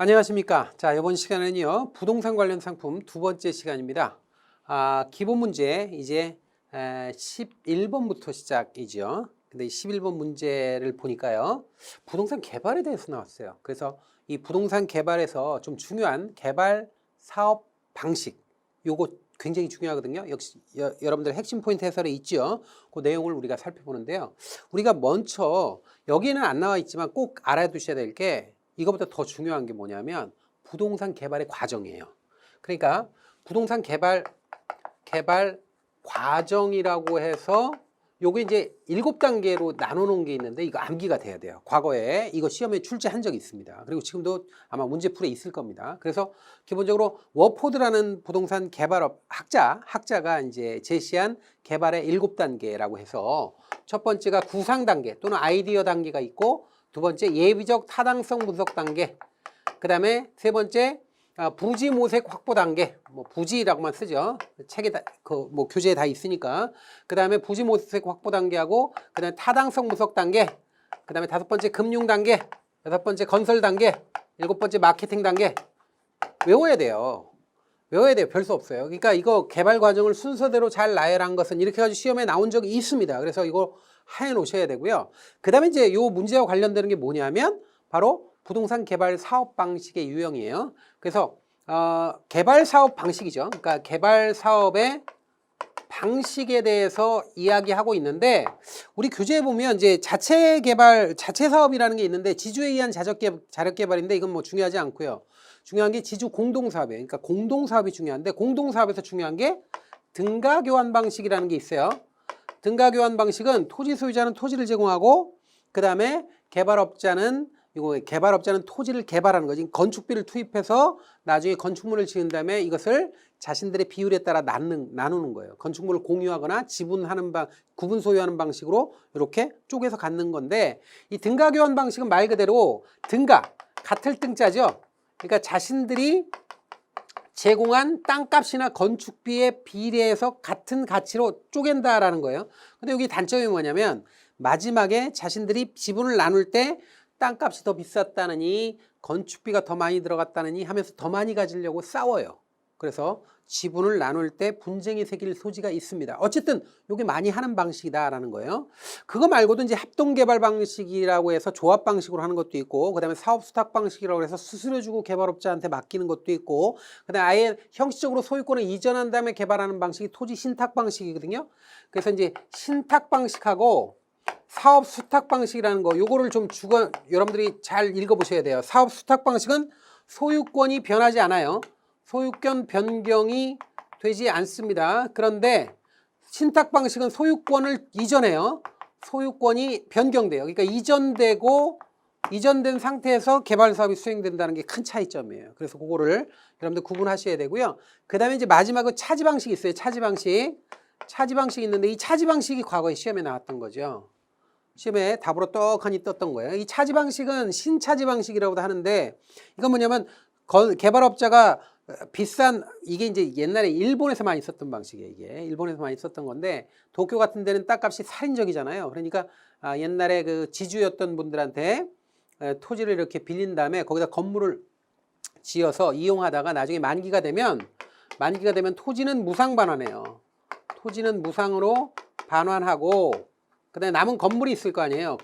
안녕하십니까. 자, 이번 시간은요, 부동산 관련 상품 두 번째 시간입니다. 기본 문제 이제 11번부터 시작이죠. 근데 이 11번 문제를 보니까요, 부동산 개발에 대해서 나왔어요. 그래서 이 부동산 개발에서 좀 중요한 개발 사업 방식, 요거 굉장히 중요하거든요. 역시 여러분들 핵심 포인트 해설에 있죠. 그 내용을 우리가 살펴보는데요. 우리가 먼저 여기는 안 나와 있지만 꼭 알아두셔야 될 게 이거보다 더 중요한 게 뭐냐면 부동산 개발의 과정이에요. 그러니까 부동산 개발 과정이라고 해서 요게 이제 7단계로 나눠 놓은 게 있는데 이거 암기가 돼야 돼요. 과거에 이거 시험에 출제한 적이 있습니다. 그리고 지금도 아마 문제풀에 있을 겁니다. 그래서 기본적으로 워포드라는 부동산 개발업 학자가 이제 제시한 개발의 7단계라고 해서 첫 번째가 구상 단계 또는 아이디어 단계가 있고, 두 번째 예비적 타당성 분석 단계, 그 다음에 세 번째 부지 모색 확보 단계, 뭐 부지라고만 쓰죠. 책에 뭐 교재에 다 있으니까. 그 다음에 부지 모색 확보 단계하고, 그 다음에 타당성 분석 단계, 그 다음에 다섯 번째 금융 단계, 여섯 번째 건설 단계, 일곱 번째 마케팅 단계. 외워야 돼요. 별 수 없어요. 그러니까 이거 개발 과정을 순서대로 잘 나열한 것은 이렇게 해가지고 시험에 나온 적이 있습니다. 그래서 이거 해 놓으셔야 되고요. 그 다음에 이제 요 문제와 관련되는 게 뭐냐면 바로 부동산 개발 사업 방식의 유형이에요. 그래서 개발 사업 방식이죠. 그러니까 개발 사업의 방식에 대해서 이야기하고 있는데, 우리 교재에 보면 이제 자체 사업이라는 게 있는데 지주에 의한 자력 개발인데 이건 뭐 중요하지 않고요. 중요한 게 지주 공동사업이에요. 그러니까 공동사업이 중요한데, 공동사업에서 중요한 게 등가 교환 방식이라는 게 있어요. 등가 교환 방식은 토지 소유자는 토지를 제공하고, 그 다음에 개발업자는 토지를 개발하는 거지. 건축비를 투입해서 나중에 건축물을 지은 다음에 이것을 자신들의 비율에 따라 나누는 거예요. 건축물을 공유하거나 구분 소유하는 방식으로 이렇게 쪼개서 갖는 건데, 이 등가 교환 방식은 말 그대로 등가, 같을 등자죠. 그러니까 자신들이 제공한 땅값이나 건축비에 비례해서 같은 가치로 쪼갠다라는 거예요. 근데 여기 단점이 뭐냐면 마지막에 자신들이 지분을 나눌 때 땅값이 더 비쌌다느니 건축비가 더 많이 들어갔다느니 하면서 더 많이 가지려고 싸워요. 그래서 지분을 나눌 때 분쟁이 생길 소지가 있습니다. 어쨌든 이게 많이 하는 방식이다라는 거예요. 그거 말고도 이제 합동개발 방식이라고 해서 조합 방식으로 하는 것도 있고, 그 다음에 사업 수탁 방식이라고 해서 수수료 개발업자한테 맡기는 것도 있고, 그 다음에 아예 형식적으로 소유권을 이전한 다음에 개발하는 방식이 토지 신탁 방식이거든요. 그래서 이제 신탁 방식하고 사업 수탁 방식이라는 거, 요거를 좀 여러분들이 잘 읽어보셔야 돼요. 사업 수탁 방식은 소유권이 변하지 않아요. 소유권 변경이 되지 않습니다. 그런데 신탁 방식은 소유권을 이전해요. 소유권이 변경돼요. 그러니까 이전된 상태에서 개발 사업이 수행된다는 게 큰 차이점이에요. 그래서 그거를 여러분들 구분하셔야 되고요. 그 다음에 이제 마지막으로 차지 방식이 있어요. 차지 방식이 있는데 이 차지 방식이 과거에 시험에 나왔던 거죠. 시험에 답으로 떡하니 떴던 거예요. 이 차지 방식은 신차지 방식이라고도 하는데, 이건 뭐냐면 개발업자가 이게 이제 옛날에 일본에서 많이 썼던 방식이에요. 이게 일본에서 많이 썼던 건데, 도쿄 같은 데는 땅값이 살인적이잖아요. 그러니까 옛날에 그 지주였던 분들한테 토지를 이렇게 빌린 다음에 거기다 건물을 지어서 이용하다가 나중에 만기가 되면 토지는 무상 반환해요. 토지는 무상으로 반환하고, 그다음에 남은 건물이 있을 거 아니에요.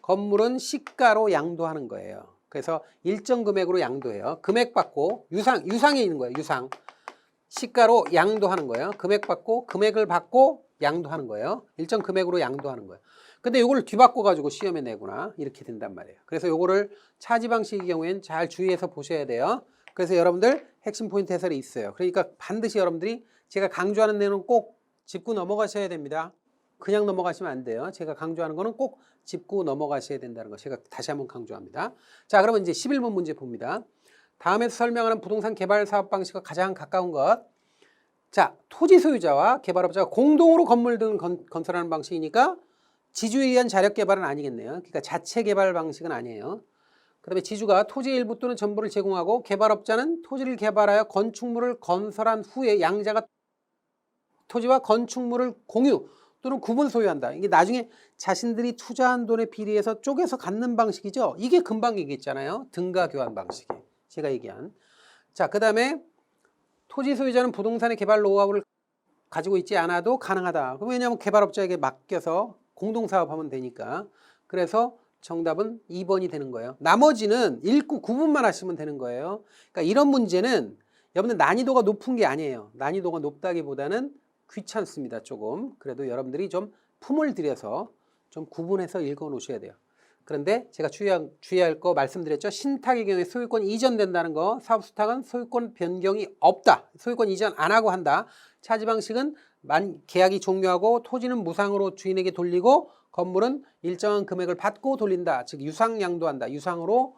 건물은 시가로 양도하는 거예요. 그래서 일정 금액으로 양도해요. 금액 받고 유상이 있는 거예요. 유상. 시가로 양도하는 거예요. 금액을 받고 양도하는 거예요. 일정 금액으로 양도하는 거예요. 근데 이걸 뒤바꿔 가지고 시험에 내거나 이렇게 된단 말이에요. 그래서 요거를 차지 방식의 경우에는 잘 주의해서 보셔야 돼요. 그래서 여러분들 핵심 포인트 해설이 있어요. 그러니까 반드시 여러분들이 제가 강조하는 내용은 꼭 짚고 넘어가셔야 됩니다. 그냥 넘어가시면 안 돼요. 제가 강조하는 거는 꼭 짚고 넘어가셔야 된다는 거 제가 다시 한번 강조합니다. 자, 그러면 이제 11번 문제 봅니다. 다음에서 설명하는 부동산 개발 사업 방식과 가장 가까운 것. 자, 토지 소유자와 개발업자가 공동으로 건물 등 건설하는 방식이니까 지주에 의한 자력 개발은 아니겠네요. 그러니까 자체 개발 방식은 아니에요. 그 다음에 지주가 토지 일부 또는 전부를 제공하고, 개발업자는 토지를 개발하여 건축물을 건설한 후에 양자가 토지와 건축물을 공유 또는 구분 소유한다. 이게 나중에 자신들이 투자한 돈에 비례해서 쪼개서 갖는 방식이죠. 이게 금방 얘기했잖아요. 등가 교환 방식이. 제가 얘기한. 자, 그 다음에 토지 소유자는 부동산의 개발 노하우를 가지고 있지 않아도 가능하다. 왜냐하면 개발업자에게 맡겨서 공동사업하면 되니까. 그래서 정답은 2번이 되는 거예요. 나머지는 읽고 구분만 하시면 되는 거예요. 그러니까 이런 문제는 여러분들 난이도가 높은 게 아니에요. 난이도가 높다기보다는 귀찮습니다. 조금. 그래도 여러분들이 좀 품을 들여서 좀 구분해서 읽어 놓으셔야 돼요. 그런데 제가 주의할 거 말씀드렸죠. 신탁의 경우에 소유권 이전된다는 거, 사업수탁은 소유권 변경이 없다. 소유권 이전 안 하고 한다. 차지 방식은 계약이 종료하고 토지는 무상으로 주인에게 돌리고 건물은 일정한 금액을 받고 돌린다. 즉 유상 양도한다. 유상으로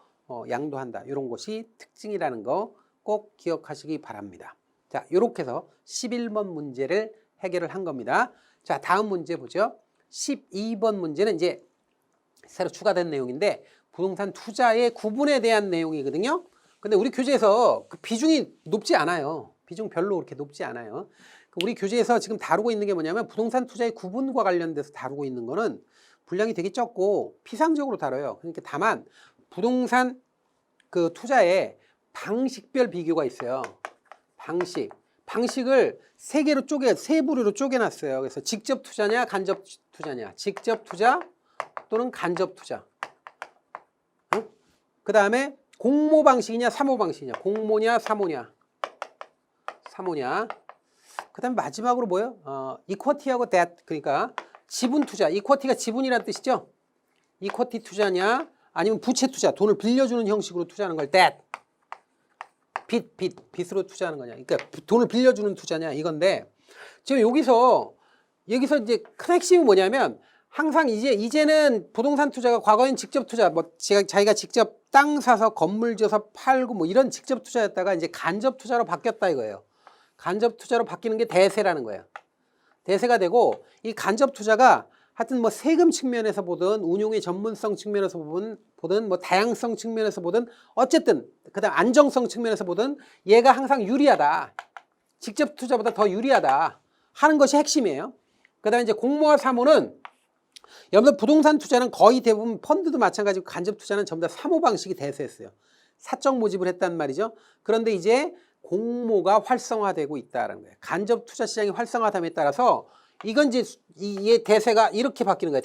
양도한다. 이런 것이 특징이라는 거 꼭 기억하시기 바랍니다. 자, 이렇게 해서 11번 문제를 해결을 한 겁니다. 자, 다음 문제 보죠. 12번 문제는 이제 새로 추가된 내용인데 부동산 투자의 구분에 대한 내용이거든요. 근데 우리 교재에서 그 비중이 높지 않아요. 비중 별로 그렇게 높지 않아요. 우리 교재에서 지금 다루고 있는 게 뭐냐면 부동산 투자의 구분과 관련돼서 다루고 있는 거는 분량이 되게 적고 피상적으로 다뤄요. 그러니까 다만 부동산 그 투자의 방식별 비교가 있어요. 방식을 세 부류로 쪼개놨어요. 그래서 직접 투자냐, 간접 투자냐, 직접 투자 또는 간접 투자. 응? 그 다음에 공모 방식이냐, 사모 방식이냐, 공모냐, 사모냐. 그 다음에 마지막으로 뭐예요? 이쿼티하고 데트, 그러니까 지분 투자. 이쿼티가 지분이라는 뜻이죠. 이쿼티 투자냐, 아니면 부채 투자, 돈을 빌려주는 형식으로 투자하는 걸 데트. 빚으로 투자하는 거냐. 그러니까 돈을 빌려주는 투자냐 이건데 지금 여기서 이제 큰 핵심이 뭐냐면 항상 이제는 부동산 투자가 과거엔 직접 투자, 뭐 자기가 직접 땅 사서 건물 지어서 팔고 뭐 이런 직접 투자였다가 이제 간접 투자로 바뀌었다 이거예요. 간접 투자로 바뀌는 게 대세라는 거예요. 대세가 되고 이 간접 투자가 하여튼 뭐 세금 측면에서 보든 운용의 전문성 측면에서 보든 뭐 다양성 측면에서 보든 어쨌든 그다음 안정성 측면에서 보든 얘가 항상 유리하다. 직접 투자보다 더 유리하다 하는 것이 핵심이에요. 그다음에 이제 공모와 사모는 여러분들 부동산 투자는 거의 대부분 펀드도 마찬가지고 간접 투자는 전부 다 사모 방식이 대세였어요. 사적 모집을 했단 말이죠. 그런데 이제 공모가 활성화되고 있다는 거예요. 간접 투자 시장이 활성화됨에 따라서 이건 이제 이 대세가 이렇게 바뀌는 거예요.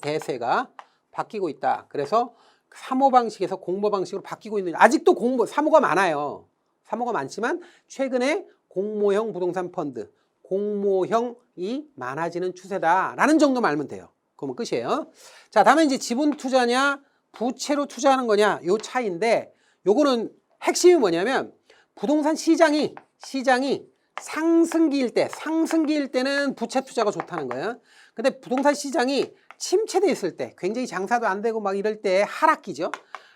대세가 바뀌고 있다. 그래서 사모 방식에서 공모 방식으로 바뀌고 있는, 아직도 사모가 많아요. 사모가 많지만 최근에 공모형 부동산 펀드, 공모형이 많아지는 추세다라는 정도만 알면 돼요. 그러면 끝이에요. 자, 다음에 이제 지분 투자냐, 부채로 투자하는 거냐, 요 차이인데 요거는 핵심이 뭐냐면 부동산 시장이 상승기일 때는 부채 투자가 좋다는 거예요. 근데 부동산 시장이 침체돼 있을 때, 굉장히 장사도 안 되고 막 이럴 때 하락기죠.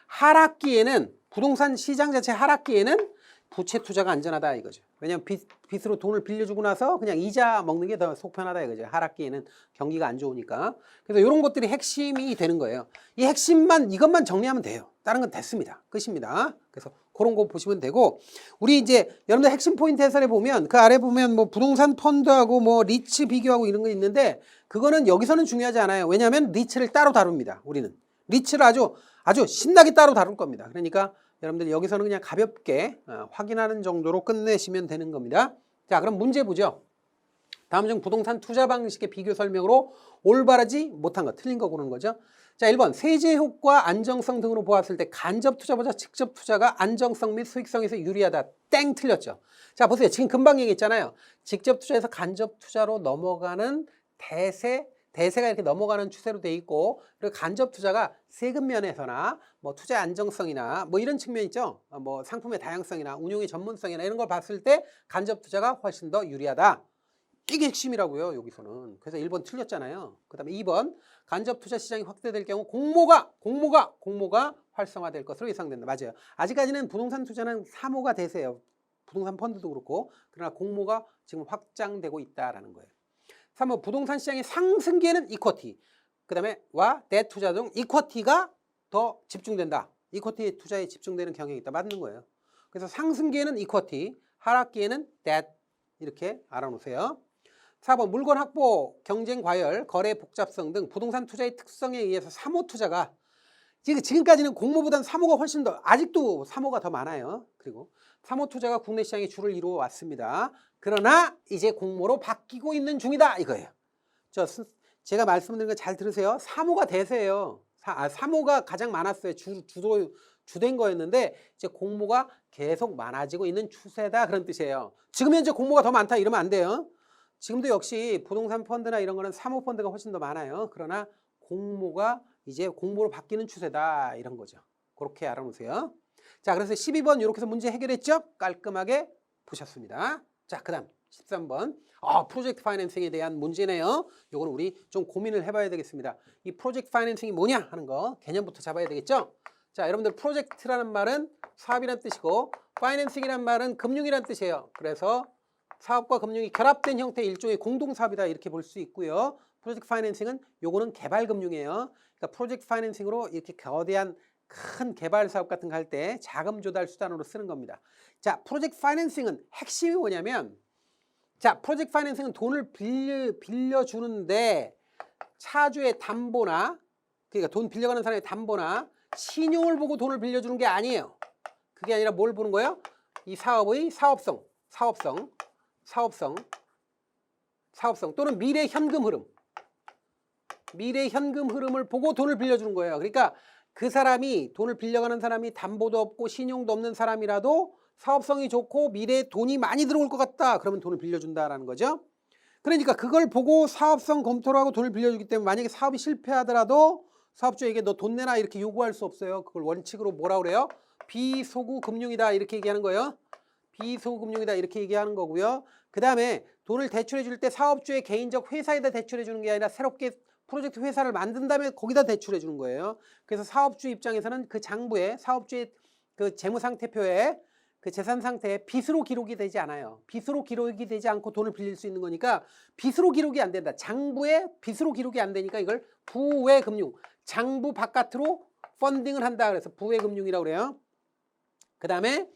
하락기에는 부동산 시장 자체 하락기에는 부채 투자가 안전하다 이거죠. 왜냐하면 빚으로 돈을 빌려주고 나서 그냥 이자 먹는 게 더 속 편하다 이거죠. 하락기에는 경기가 안 좋으니까. 그래서 이런 것들이 핵심이 되는 거예요. 이 핵심만 이것만 정리하면 돼요. 다른 건 됐습니다. 끝입니다. 그래서 그런 거 보시면 되고, 우리 이제 여러분들 핵심 포인트 해설에 보면 그 아래 보면 뭐 부동산 펀드하고 뭐 리츠 비교하고 이런 거 있는데 그거는 여기서는 중요하지 않아요. 왜냐하면 리츠를 따로 다룹니다. 우리는 리츠를 아주 신나게 따로 다룰 겁니다. 그러니까 여러분들 여기서는 그냥 가볍게 확인하는 정도로 끝내시면 되는 겁니다. 자, 그럼 문제 보죠. 다음 중 부동산 투자 방식의 비교 설명으로 올바르지 못한 거, 틀린 거 고르는 거죠. 자, 1번 세제 효과, 안정성 등으로 보았을 때 간접 투자보다 직접 투자가 안정성 및 수익성에서 유리하다. 땡, 틀렸죠. 자, 보세요. 지금 금방 얘기했잖아요. 직접 투자에서 간접 투자로 넘어가는 대세가 이렇게 넘어가는 추세로 돼 있고, 그리고 간접 투자가 세금 면에서나 뭐 투자 안정성이나 뭐 이런 측면 있죠. 뭐 상품의 다양성이나 운용의 전문성이나 이런 걸 봤을 때 간접 투자가 훨씬 더 유리하다. 이게 핵심이라고요, 여기서는. 그래서 1번 틀렸잖아요. 그 다음에 2번 간접 투자 시장이 확대될 경우 공모가 활성화될 것으로 예상된다. 맞아요. 아직까지는 부동산 투자는 사모가 대세예요. 부동산 펀드도 그렇고. 그러나 공모가 지금 확장되고 있다라는 거예요. 3번 부동산 시장의 상승기에는 이쿼티, 그 다음에 대 투자 등 이쿼티가 더 집중된다. 이쿼티 투자에 집중되는 경향이 있다. 맞는 거예요. 그래서 상승기에는 이쿼티, 하락기에는 대, 이렇게 알아놓으세요. 4번 물건 확보, 경쟁 과열, 거래 복잡성 등 부동산 투자의 특성에 의해서 사모 투자가 지금까지는 공모보단 사모가 훨씬 더 아직도 사모가 더 많아요. 그리고 사모 투자가 국내 시장에 주를 이루어 왔습니다. 그러나 이제 공모로 바뀌고 있는 중이다 이거예요. 제가 말씀드린 거 잘 들으세요. 사모가 대세예요. 사모가 가장 많았어요. 주된 거였는데 이제 공모가 계속 많아지고 있는 추세다 그런 뜻이에요. 지금 현재 공모가 더 많다 이러면 안 돼요. 지금도 역시 부동산 펀드나 이런 거는 사모 펀드가 훨씬 더 많아요. 그러나 공모가 이제 공모로 바뀌는 추세다 이런 거죠. 그렇게 알아놓으세요. 자, 그래서 12번 이렇게 해서 문제 해결했죠? 깔끔하게 보셨습니다. 자, 그 다음 13번 프로젝트 파이낸싱에 대한 문제네요. 요거는 우리 좀 고민을 해봐야 되겠습니다. 이 프로젝트 파이낸싱이 뭐냐 하는 거 개념부터 잡아야 되겠죠? 자, 여러분들 프로젝트라는 말은 사업이란 뜻이고 파이낸싱이란 말은 금융이란 뜻이에요. 그래서 사업과 금융이 결합된 형태의 일종의 공동사업이다 이렇게 볼 수 있고요. 프로젝트 파이낸싱은 요거는 개발금융이에요. 그러니까 프로젝트 파이낸싱으로 이렇게 거대한 큰 개발 사업 같은 거 할 때 자금 조달 수단으로 쓰는 겁니다. 자, 프로젝트 파이낸싱은 핵심이 뭐냐면 자, 프로젝트 파이낸싱은 돈을 빌려주는데 차주의 담보나 그러니까 돈 빌려가는 사람의 담보나 신용을 보고 돈을 빌려주는 게 아니에요. 그게 아니라 뭘 보는 거예요? 이 사업의 사업성 또는 미래 현금 흐름을 보고 돈을 빌려주는 거예요. 그러니까 그 사람이 돈을 빌려가는 사람이 담보도 없고 신용도 없는 사람이라도 사업성이 좋고 미래에 돈이 많이 들어올 것 같다. 그러면 돈을 빌려준다라는 거죠. 그러니까 그걸 보고 사업성 검토를 하고 돈을 빌려주기 때문에 만약에 사업이 실패하더라도 사업주에게 너 돈 내놔 이렇게 요구할 수 없어요. 그걸 원칙으로 뭐라 그래요? 비소구 금융이다 이렇게 얘기하는 거예요. 비소구 금융이다 이렇게 얘기하는 거고요. 그 다음에 돈을 대출해 줄 때 사업주의 개인적 회사에다 대출해 주는 게 아니라 새롭게 프로젝트 회사를 만든 다음에 거기다 대출해 주는 거예요. 그래서 사업주 입장에서는 그 장부에 사업주의 그 재무상태표에 그 재산 상태에 빚으로 기록이 되지 않아요. 빚으로 기록이 되지 않고 돈을 빌릴 수 있는 거니까 빚으로 기록이 안 된다. 장부에 빚으로 기록이 안 되니까 이걸 부외금융, 장부 바깥으로 펀딩을 한다. 그래서 부외금융이라고 그래요. 그 다음에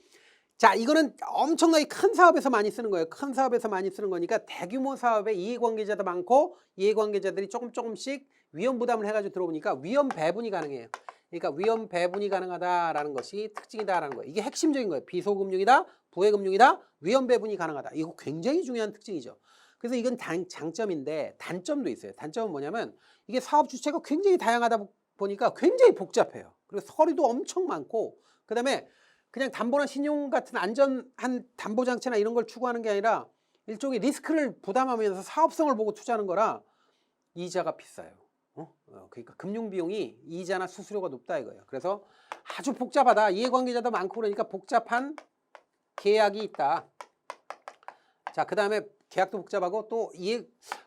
자, 이거는 엄청나게 큰 사업에서 많이 쓰는 거예요. 큰 사업에서 많이 쓰는 거니까 대규모 사업에 이해관계자도 많고 이해관계자들이 조금씩 위험 부담을 해가지고 들어오니까 위험 배분이 가능해요. 그러니까 위험 배분이 가능하다라는 것이 특징이다라는 거예요. 이게 핵심적인 거예요. 비소금융이다, 부외금융이다, 위험 배분이 가능하다. 이거 굉장히 중요한 특징이죠. 그래서 이건 장점인데 단점도 있어요. 단점은 뭐냐면 이게 사업 주체가 굉장히 다양하다 보니까 굉장히 복잡해요. 그리고 서류도 엄청 많고 그 다음에 그냥 담보나 신용 같은 안전한 담보 장치나 이런 걸 추구하는 게 아니라 일종의 리스크를 부담하면서 사업성을 보고 투자하는 거라 이자가 비싸요. 그러니까 금융 비용이 이자나 수수료가 높다 이거예요. 그래서 아주 복잡하다. 이해관계자도 많고 그러니까 복잡한 계약이 있다. 자, 그 다음에 계약도 복잡하고 또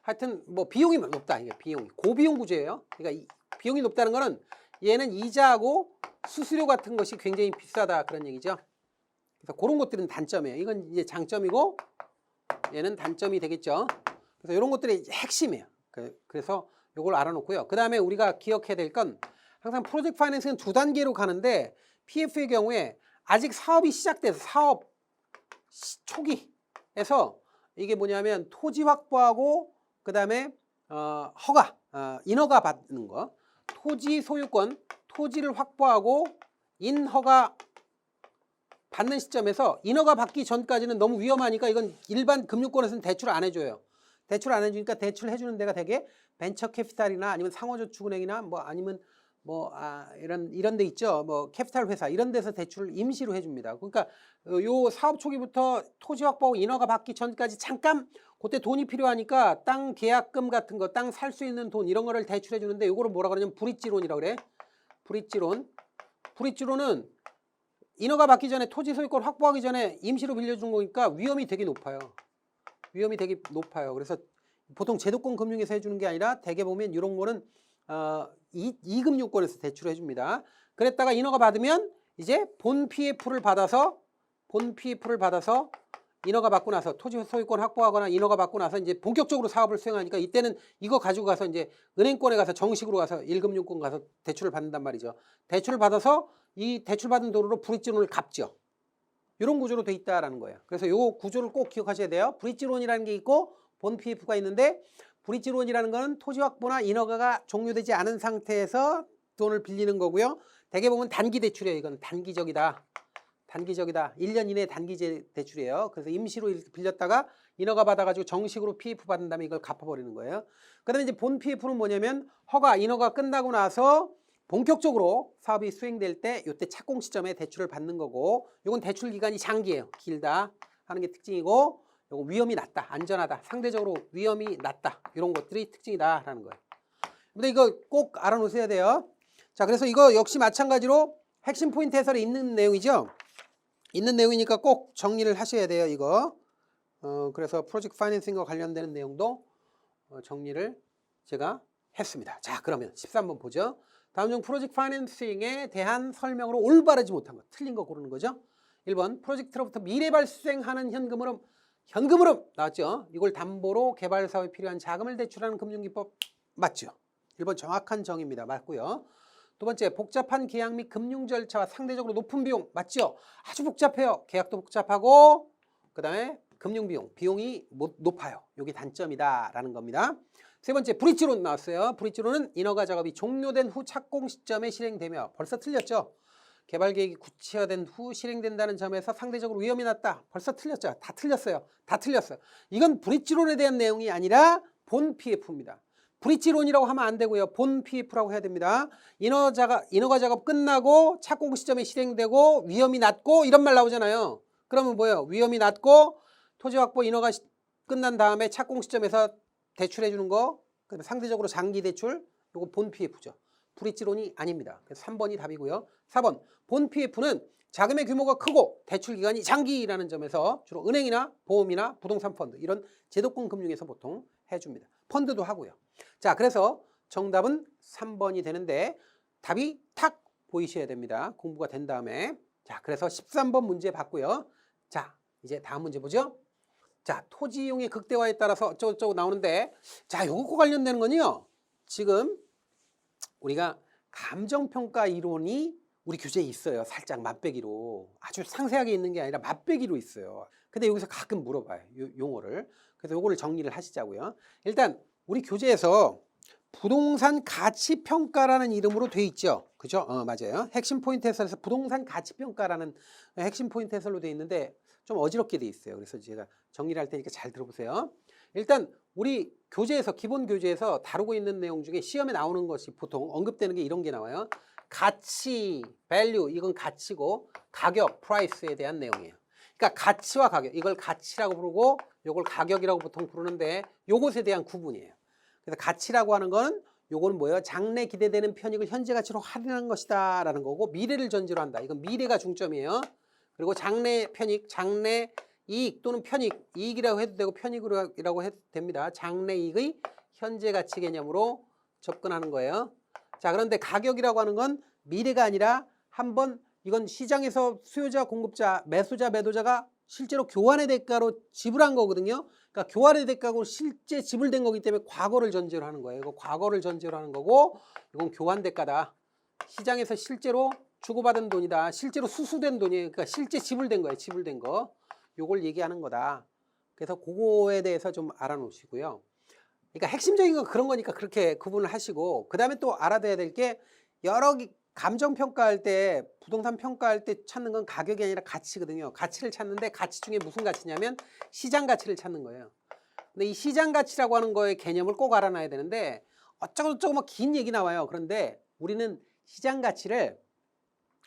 하여튼 뭐 비용이 높다. 이게 비용이 고비용 구조예요. 그러니까 이 비용이 높다는 거는 얘는 이자하고 수수료 같은 것이 굉장히 비싸다 그런 얘기죠. 그래서 그런 것들은 단점이에요. 이건 이제 장점이고 얘는 단점이 되겠죠. 그래서 이런 것들이 핵심이에요. 그래서 이걸 알아놓고요. 그 다음에 우리가 기억해야 될 건 항상 프로젝트 파이낸싱은 두 단계로 가는데 PF의 경우에 아직 사업이 시작돼서 사업 초기에서 이게 뭐냐면 토지 확보하고 그 다음에 인허가 받는 거, 토지 소유권, 토지를 확보하고 인허가 받는 시점에서 인허가 받기 전까지는 너무 위험하니까 이건 일반 금융권에서는 대출 안 해줘요. 대출 안 해주니까 대출 해주는 데가 되게 벤처 캐피탈이나 아니면 상호저축은행이나 뭐 아니면 이런 데 있죠. 뭐 캐피탈 회사 이런 데서 대출을 임시로 해줍니다. 그러니까 요 사업 초기부터 토지 확보하고 인허가 받기 전까지 잠깐 그때 돈이 필요하니까 땅 계약금 같은 거, 땅 살 수 있는 돈 이런 거를 대출해 주는데 요거를 뭐라 그러냐면 브릿지론이라고 그래. 브릿지론은 인허가 받기 전에 토지 소유권 확보하기 전에 임시로 빌려준 거니까 위험이 되게 높아요. 그래서 보통 제도권 금융에서 해주는 게 아니라 대개 보면 이런 거는 이금융권에서 대출해 줍니다. 그랬다가 인허가 받으면 이제 본 PF를 받아서 인허가 받고 나서 토지 소유권 확보하거나 인허가 받고 나서 이제 본격적으로 사업을 수행하니까 이때는 이거 가지고 가서 이제 은행권에 가서 정식으로 가서 1금융권 가서 대출을 받는단 말이죠. 대출을 받아서 이 대출받은 돈으로 브릿지론을 갚죠. 이런 구조로 돼 있다라는 거예요. 그래서 요 구조를 꼭 기억하셔야 돼요. 브릿지론이라는 게 있고 본 PF가 있는데 브릿지론이라는 거는 토지 확보나 인허가가 종료되지 않은 상태에서 돈을 빌리는 거고요. 대개 보면 단기 대출이에요. 이건 단기적이다. 단기적이다. 1년 이내 단기 대출이에요. 그래서 임시로 이렇게 빌렸다가 인허가 받아가지고 정식으로 PF 받은 다음에 이걸 갚아버리는 거예요. 그다음에 이제 본 PF는 뭐냐면 인허가 끝나고 나서 본격적으로 사업이 수행될 때 이때 착공 시점에 대출을 받는 거고, 이건 대출 기간이 장기예요. 길다 하는 게 특징이고, 이거 위험이 낮다, 안전하다, 상대적으로 위험이 낮다, 이런 것들이 특징이다라는 거예요. 근데 이거 꼭 알아놓으셔야 돼요. 자, 그래서 이거 역시 마찬가지로 핵심 포인트 해설에 있는 내용이죠. 있는 내용이니까 꼭 정리를 하셔야 돼요. 이거. 그래서 프로젝트 파이낸싱과 관련되는 내용도 정리를 제가 했습니다. 자, 그러면 13번 보죠. 다음 중 프로젝트 파이낸싱에 대한 설명으로 올바르지 못한 것, 틀린 거 고르는 거죠. 1번 프로젝트로부터 미래 발생하는 현금 흐름 나왔죠. 이걸 담보로 개발 사업에 필요한 자금을 대출하는 금융기법 맞죠. 1번 정확한 정의입니다. 맞고요. 두 번째, 복잡한 계약 및 금융 절차와 상대적으로 높은 비용 맞죠. 아주 복잡해요. 계약도 복잡하고 그 다음에 금융 비용이 높아요. 이게 단점이다라는 겁니다. 세 번째, 브릿지론 나왔어요. 브릿지론은 인허가 작업이 종료된 후 착공 시점에 실행되며, 벌써 틀렸죠. 개발 계획이 구체화된 후 실행된다는 점에서 상대적으로 위험이 낮다. 벌써 틀렸죠. 다 틀렸어요. 다 틀렸어요. 이건 브릿지론에 대한 내용이 아니라 본 PF입니다. 브릿지론이라고 하면 안 되고요. 본 PF라고 해야 됩니다. 인허가 작업 끝나고 착공 시점에 실행되고 위험이 낮고 이런 말 나오잖아요. 그러면 뭐예요? 위험이 낮고 토지 확보 인허가 끝난 다음에 착공 시점에서 대출해 주는 거, 그다음에 상대적으로 장기 대출, 이거 본 PF죠. 브릿지론이 아닙니다. 그래서 3번이 답이고요. 4번, 본 PF는 자금의 규모가 크고 대출 기간이 장기라는 점에서 주로 은행이나 보험이나 부동산 펀드, 이런 제도권 금융에서 보통 해줍니다. 펀드도 하고요. 자, 그래서 정답은 3번이 되는데 답이 탁 보이셔야 됩니다. 공부가 된 다음에. 자, 그래서 13번 문제 봤고요. 자, 이제 다음 문제 보죠. 자, 토지 이용의 극대화에 따라서 어쩌고저쩌고 나오는데, 자, 요거 관련되는 건요, 지금 우리가 감정평가 이론이 우리 교재에 있어요. 살짝 맛배기로. 아주 상세하게 있는 게 아니라 맛배기로 있어요. 근데 여기서 가끔 물어봐요. 용어를. 그래서 요거를 정리를 하시자고요. 일단 우리 교재에서 부동산 가치평가라는 이름으로 돼 있죠. 그죠? 맞아요. 핵심 포인트 해설에서 부동산 가치평가라는 핵심 포인트 해설로 돼 있는데 좀 어지럽게 돼 있어요. 그래서 제가 정리를 할 테니까 잘 들어보세요. 일단 우리 교재에서, 기본 교재에서 다루고 있는 내용 중에 시험에 나오는 것이 보통 언급되는 게 이런 게 나와요. 가치, value, 이건 가치고, 가격, price에 대한 내용이에요. 그러니까 가치와 가격, 이걸 가치라고 부르고 이걸 가격이라고 보통 부르는데 요것에 대한 구분이에요. 그래서 가치라고 하는 건 요거는 뭐예요? 장래 기대되는 편익을 현재 가치로 할인하는 것이다 라는 거고, 미래를 전제로 한다. 이건 미래가 중점이에요. 그리고 장래 편익, 장래 이익 또는 편익, 이익이라고 해도 되고 편익이라고 해도 됩니다. 장래 이익의 현재 가치 개념으로 접근하는 거예요. 자, 그런데 가격이라고 하는 건 미래가 아니라 한번 이건 시장에서 수요자, 공급자, 매수자, 매도자가 실제로 교환의 대가로 지불한 거거든요. 그러니까 교환의 대가로 실제 지불된 거기 때문에 과거를 전제로 하는 거예요. 이거 과거를 전제로 하는 거고, 이건 교환 대가다. 시장에서 실제로 주고받은 돈이다. 실제로 수수된 돈이에요. 그러니까 실제 지불된 거예요. 지불된 거. 요걸 얘기하는 거다. 그래서 그거에 대해서 좀 알아놓으시고요. 그러니까 핵심적인 건 그런 거니까 그렇게 구분을 하시고, 그 다음에 또 알아둬야 될 게, 여러 감정 평가할 때, 부동산 평가할 때 찾는 건 가격이 아니라 가치거든요. 가치를 찾는데 가치 중에 무슨 가치냐면 시장 가치를 찾는 거예요. 근데 이 시장 가치라고 하는 거의 개념을 꼭 알아놔야 되는데, 어쩌고저쩌고 막 긴 얘기 나와요. 그런데 우리는 시장 가치를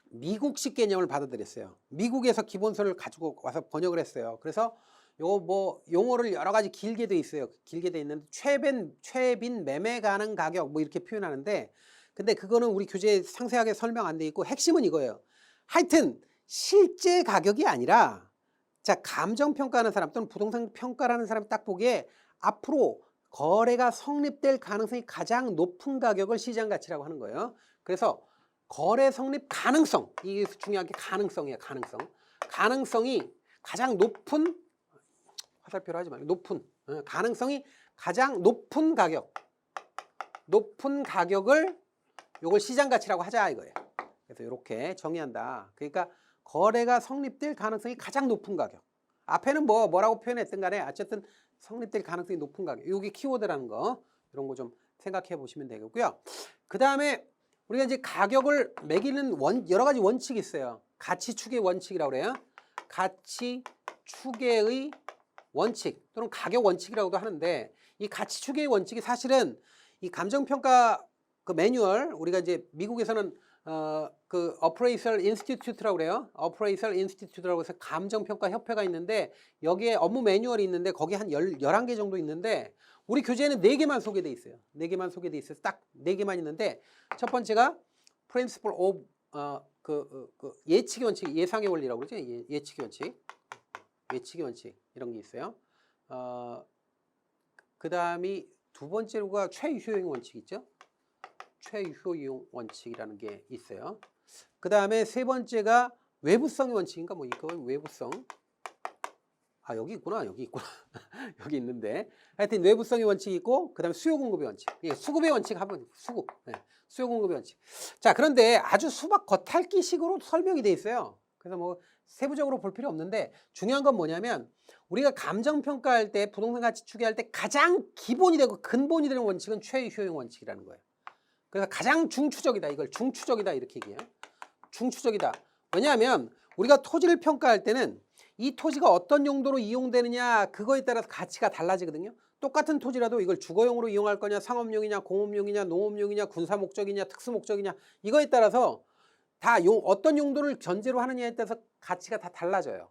미국식 개념을 받아들였어요. 미국에서 기본서를 가지고 와서 번역을 했어요. 그래서 요 뭐 용어를 여러 가지 길게 돼 있어요. 길게 돼 있는데 최빈 매매 가능 가격 뭐 이렇게 표현하는데, 근데 그거는 우리 교재에 상세하게 설명 안 돼 있고, 핵심은 이거예요. 하여튼 실제 가격이 아니라, 자, 감정 평가하는 사람 또는 부동산 평가하는 사람 딱 보기에 앞으로 거래가 성립될 가능성이 가장 높은 가격을 시장 가치라고 하는 거예요. 그래서 거래 성립 가능성, 이게 중요한 게 가능성이에요. 가능성이 가장 높은, 화살표로 하지 말고 높은, 가능성이 가장 높은 가격을 요걸 시장 가치라고 하자 이거예요. 그래서 이렇게 정의한다. 그러니까 거래가 성립될 가능성이 가장 높은 가격. 앞에는 뭐라고 표현했든 간에 어쨌든 성립될 가능성이 높은 가격. 여기 키워드라는 거, 이런 거 좀 생각해 보시면 되겠고요. 그 다음에 우리가 이제 가격을 매기는 여러 가지 원칙이 있어요. 가치 추계 원칙이라고 그래요. 가치 추계의 원칙 또는 가격 원칙이라고도 하는데 이 가치 추계의 원칙이 사실은 이 감정평가 그 매뉴얼 우리가 이제 미국에서는 그 어프레이설 인스티튜트라고 그래요. 어프레이설 인스티튜트라고 해서 감정평가 협회가 있는데 여기에 업무 매뉴얼이 있는데 거기 한 11개 정도 있는데 우리 교재에는 4개만 소개돼 있어요. 4개만 소개돼 있어서 딱 4개만 있는데 첫 번째가 Principle of 예측의 원칙, 예상의 원리라고 그러죠. 예측의 원칙. 예측의 원칙 이런 게 있어요. 그 다음이 두 번째로가 최효용 원칙 있죠. 최효용 원칙이라는 게 있어요. 그 다음에 세 번째가 외부성의 원칙인가 뭐 이거 외부성. 아 여기 있구나 여기 있구나 여기 있는데 하여튼 외부성의 원칙이 있고 그 다음에 수요 공급의 원칙. 예, 수급의 원칙 하면 수급. 예, 수요 공급의 원칙. 자 그런데 아주 수박 겉핥기식으로 설명이 돼 있어요. 그래서 뭐 세부적으로 볼 필요 없는데 중요한 건 뭐냐면 우리가 감정평가할 때 부동산 가치 추계할 때 가장 기본이 되고 근본이 되는 원칙은 최효용 원칙이라는 거예요. 그래서 가장 중추적이다. 이걸 중추적이다 이렇게 얘기해요. 중추적이다. 왜냐하면 우리가 토지를 평가할 때는 이 토지가 어떤 용도로 이용되느냐 그거에 따라서 가치가 달라지거든요. 똑같은 토지라도 이걸 주거용으로 이용할 거냐 상업용이냐 공업용이냐 농업용이냐 군사목적이냐 특수목적이냐 이거에 따라서 다 어떤 용도를 전제로 하느냐에 따라서 가치가 다 달라져요.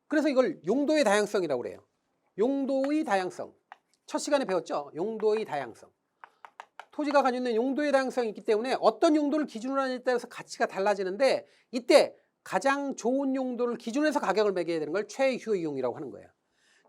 그래서 이걸 용도의 다양성이라고 그래요. 용도의 다양성. 첫 시간에 배웠죠. 용도의 다양성. 토지가 가지고 있는 용도의 다양성이 있기 때문에 어떤 용도를 기준으로 하느냐에 따라서 가치가 달라지는데 이때 가장 좋은 용도를 기준으로 해서 가격을 매겨야 되는 걸 최효용이라고 하는 거예요.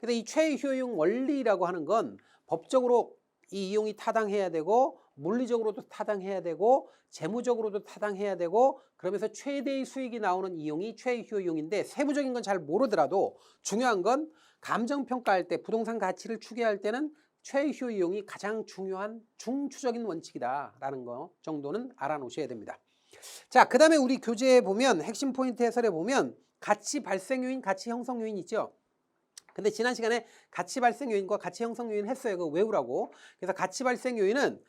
그래서 이 최효용 원리라고 하는 건 법적으로 이 이용이 타당해야 되고 물리적으로도 타당해야 되고 재무적으로도 타당해야 되고 그러면서 최대의 수익이 나오는 이용이 최효용인데 세부적인 건 잘 모르더라도 중요한 건 감정평가할 때 부동산 가치를 추계할 때는 최효용이 가장 중요한 중추적인 원칙이다라는 거 정도는 알아놓으셔야 됩니다. 자, 그 다음에 우리 교재에 보면 핵심 포인트 해설에 보면 가치 발생 요인, 가치 형성 요인 있죠. 근데 지난 시간에 가치 발생 요인과 가치 형성 요인 했어요. 그거 외우라고. 그래서 가치 발생 요인은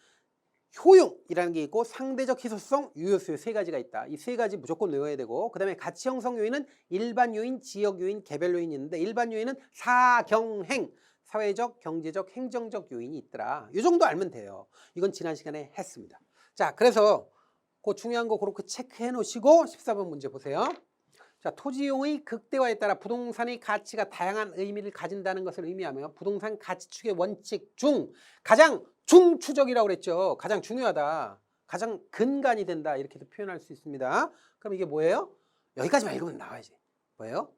효용이라는 게 있고 상대적 희소성, 유효수요 세 가지가 있다. 이 세 가지 무조건 외워야 되고 그 다음에 가치 형성 요인은 일반 요인, 지역 요인, 개별 요인이 있는데 일반 요인은 사경행, 사회적, 경제적, 행정적 요인이 있더라. 이 정도 알면 돼요. 이건 지난 시간에 했습니다. 자, 그래서 그 중요한 거 그렇게 체크해 놓으시고 14번 문제 보세요. 자, 토지이용의 극대화에 따라 부동산의 가치가 다양한 의미를 가진다는 것을 의미하며 부동산 가치 추계 원칙 중 가장 중추적이라고 그랬죠. 가장 중요하다. 가장 근간이 된다. 이렇게도 표현할 수 있습니다. 그럼 이게 뭐예요? 여기까지만 읽으면 나와야지. 뭐예요?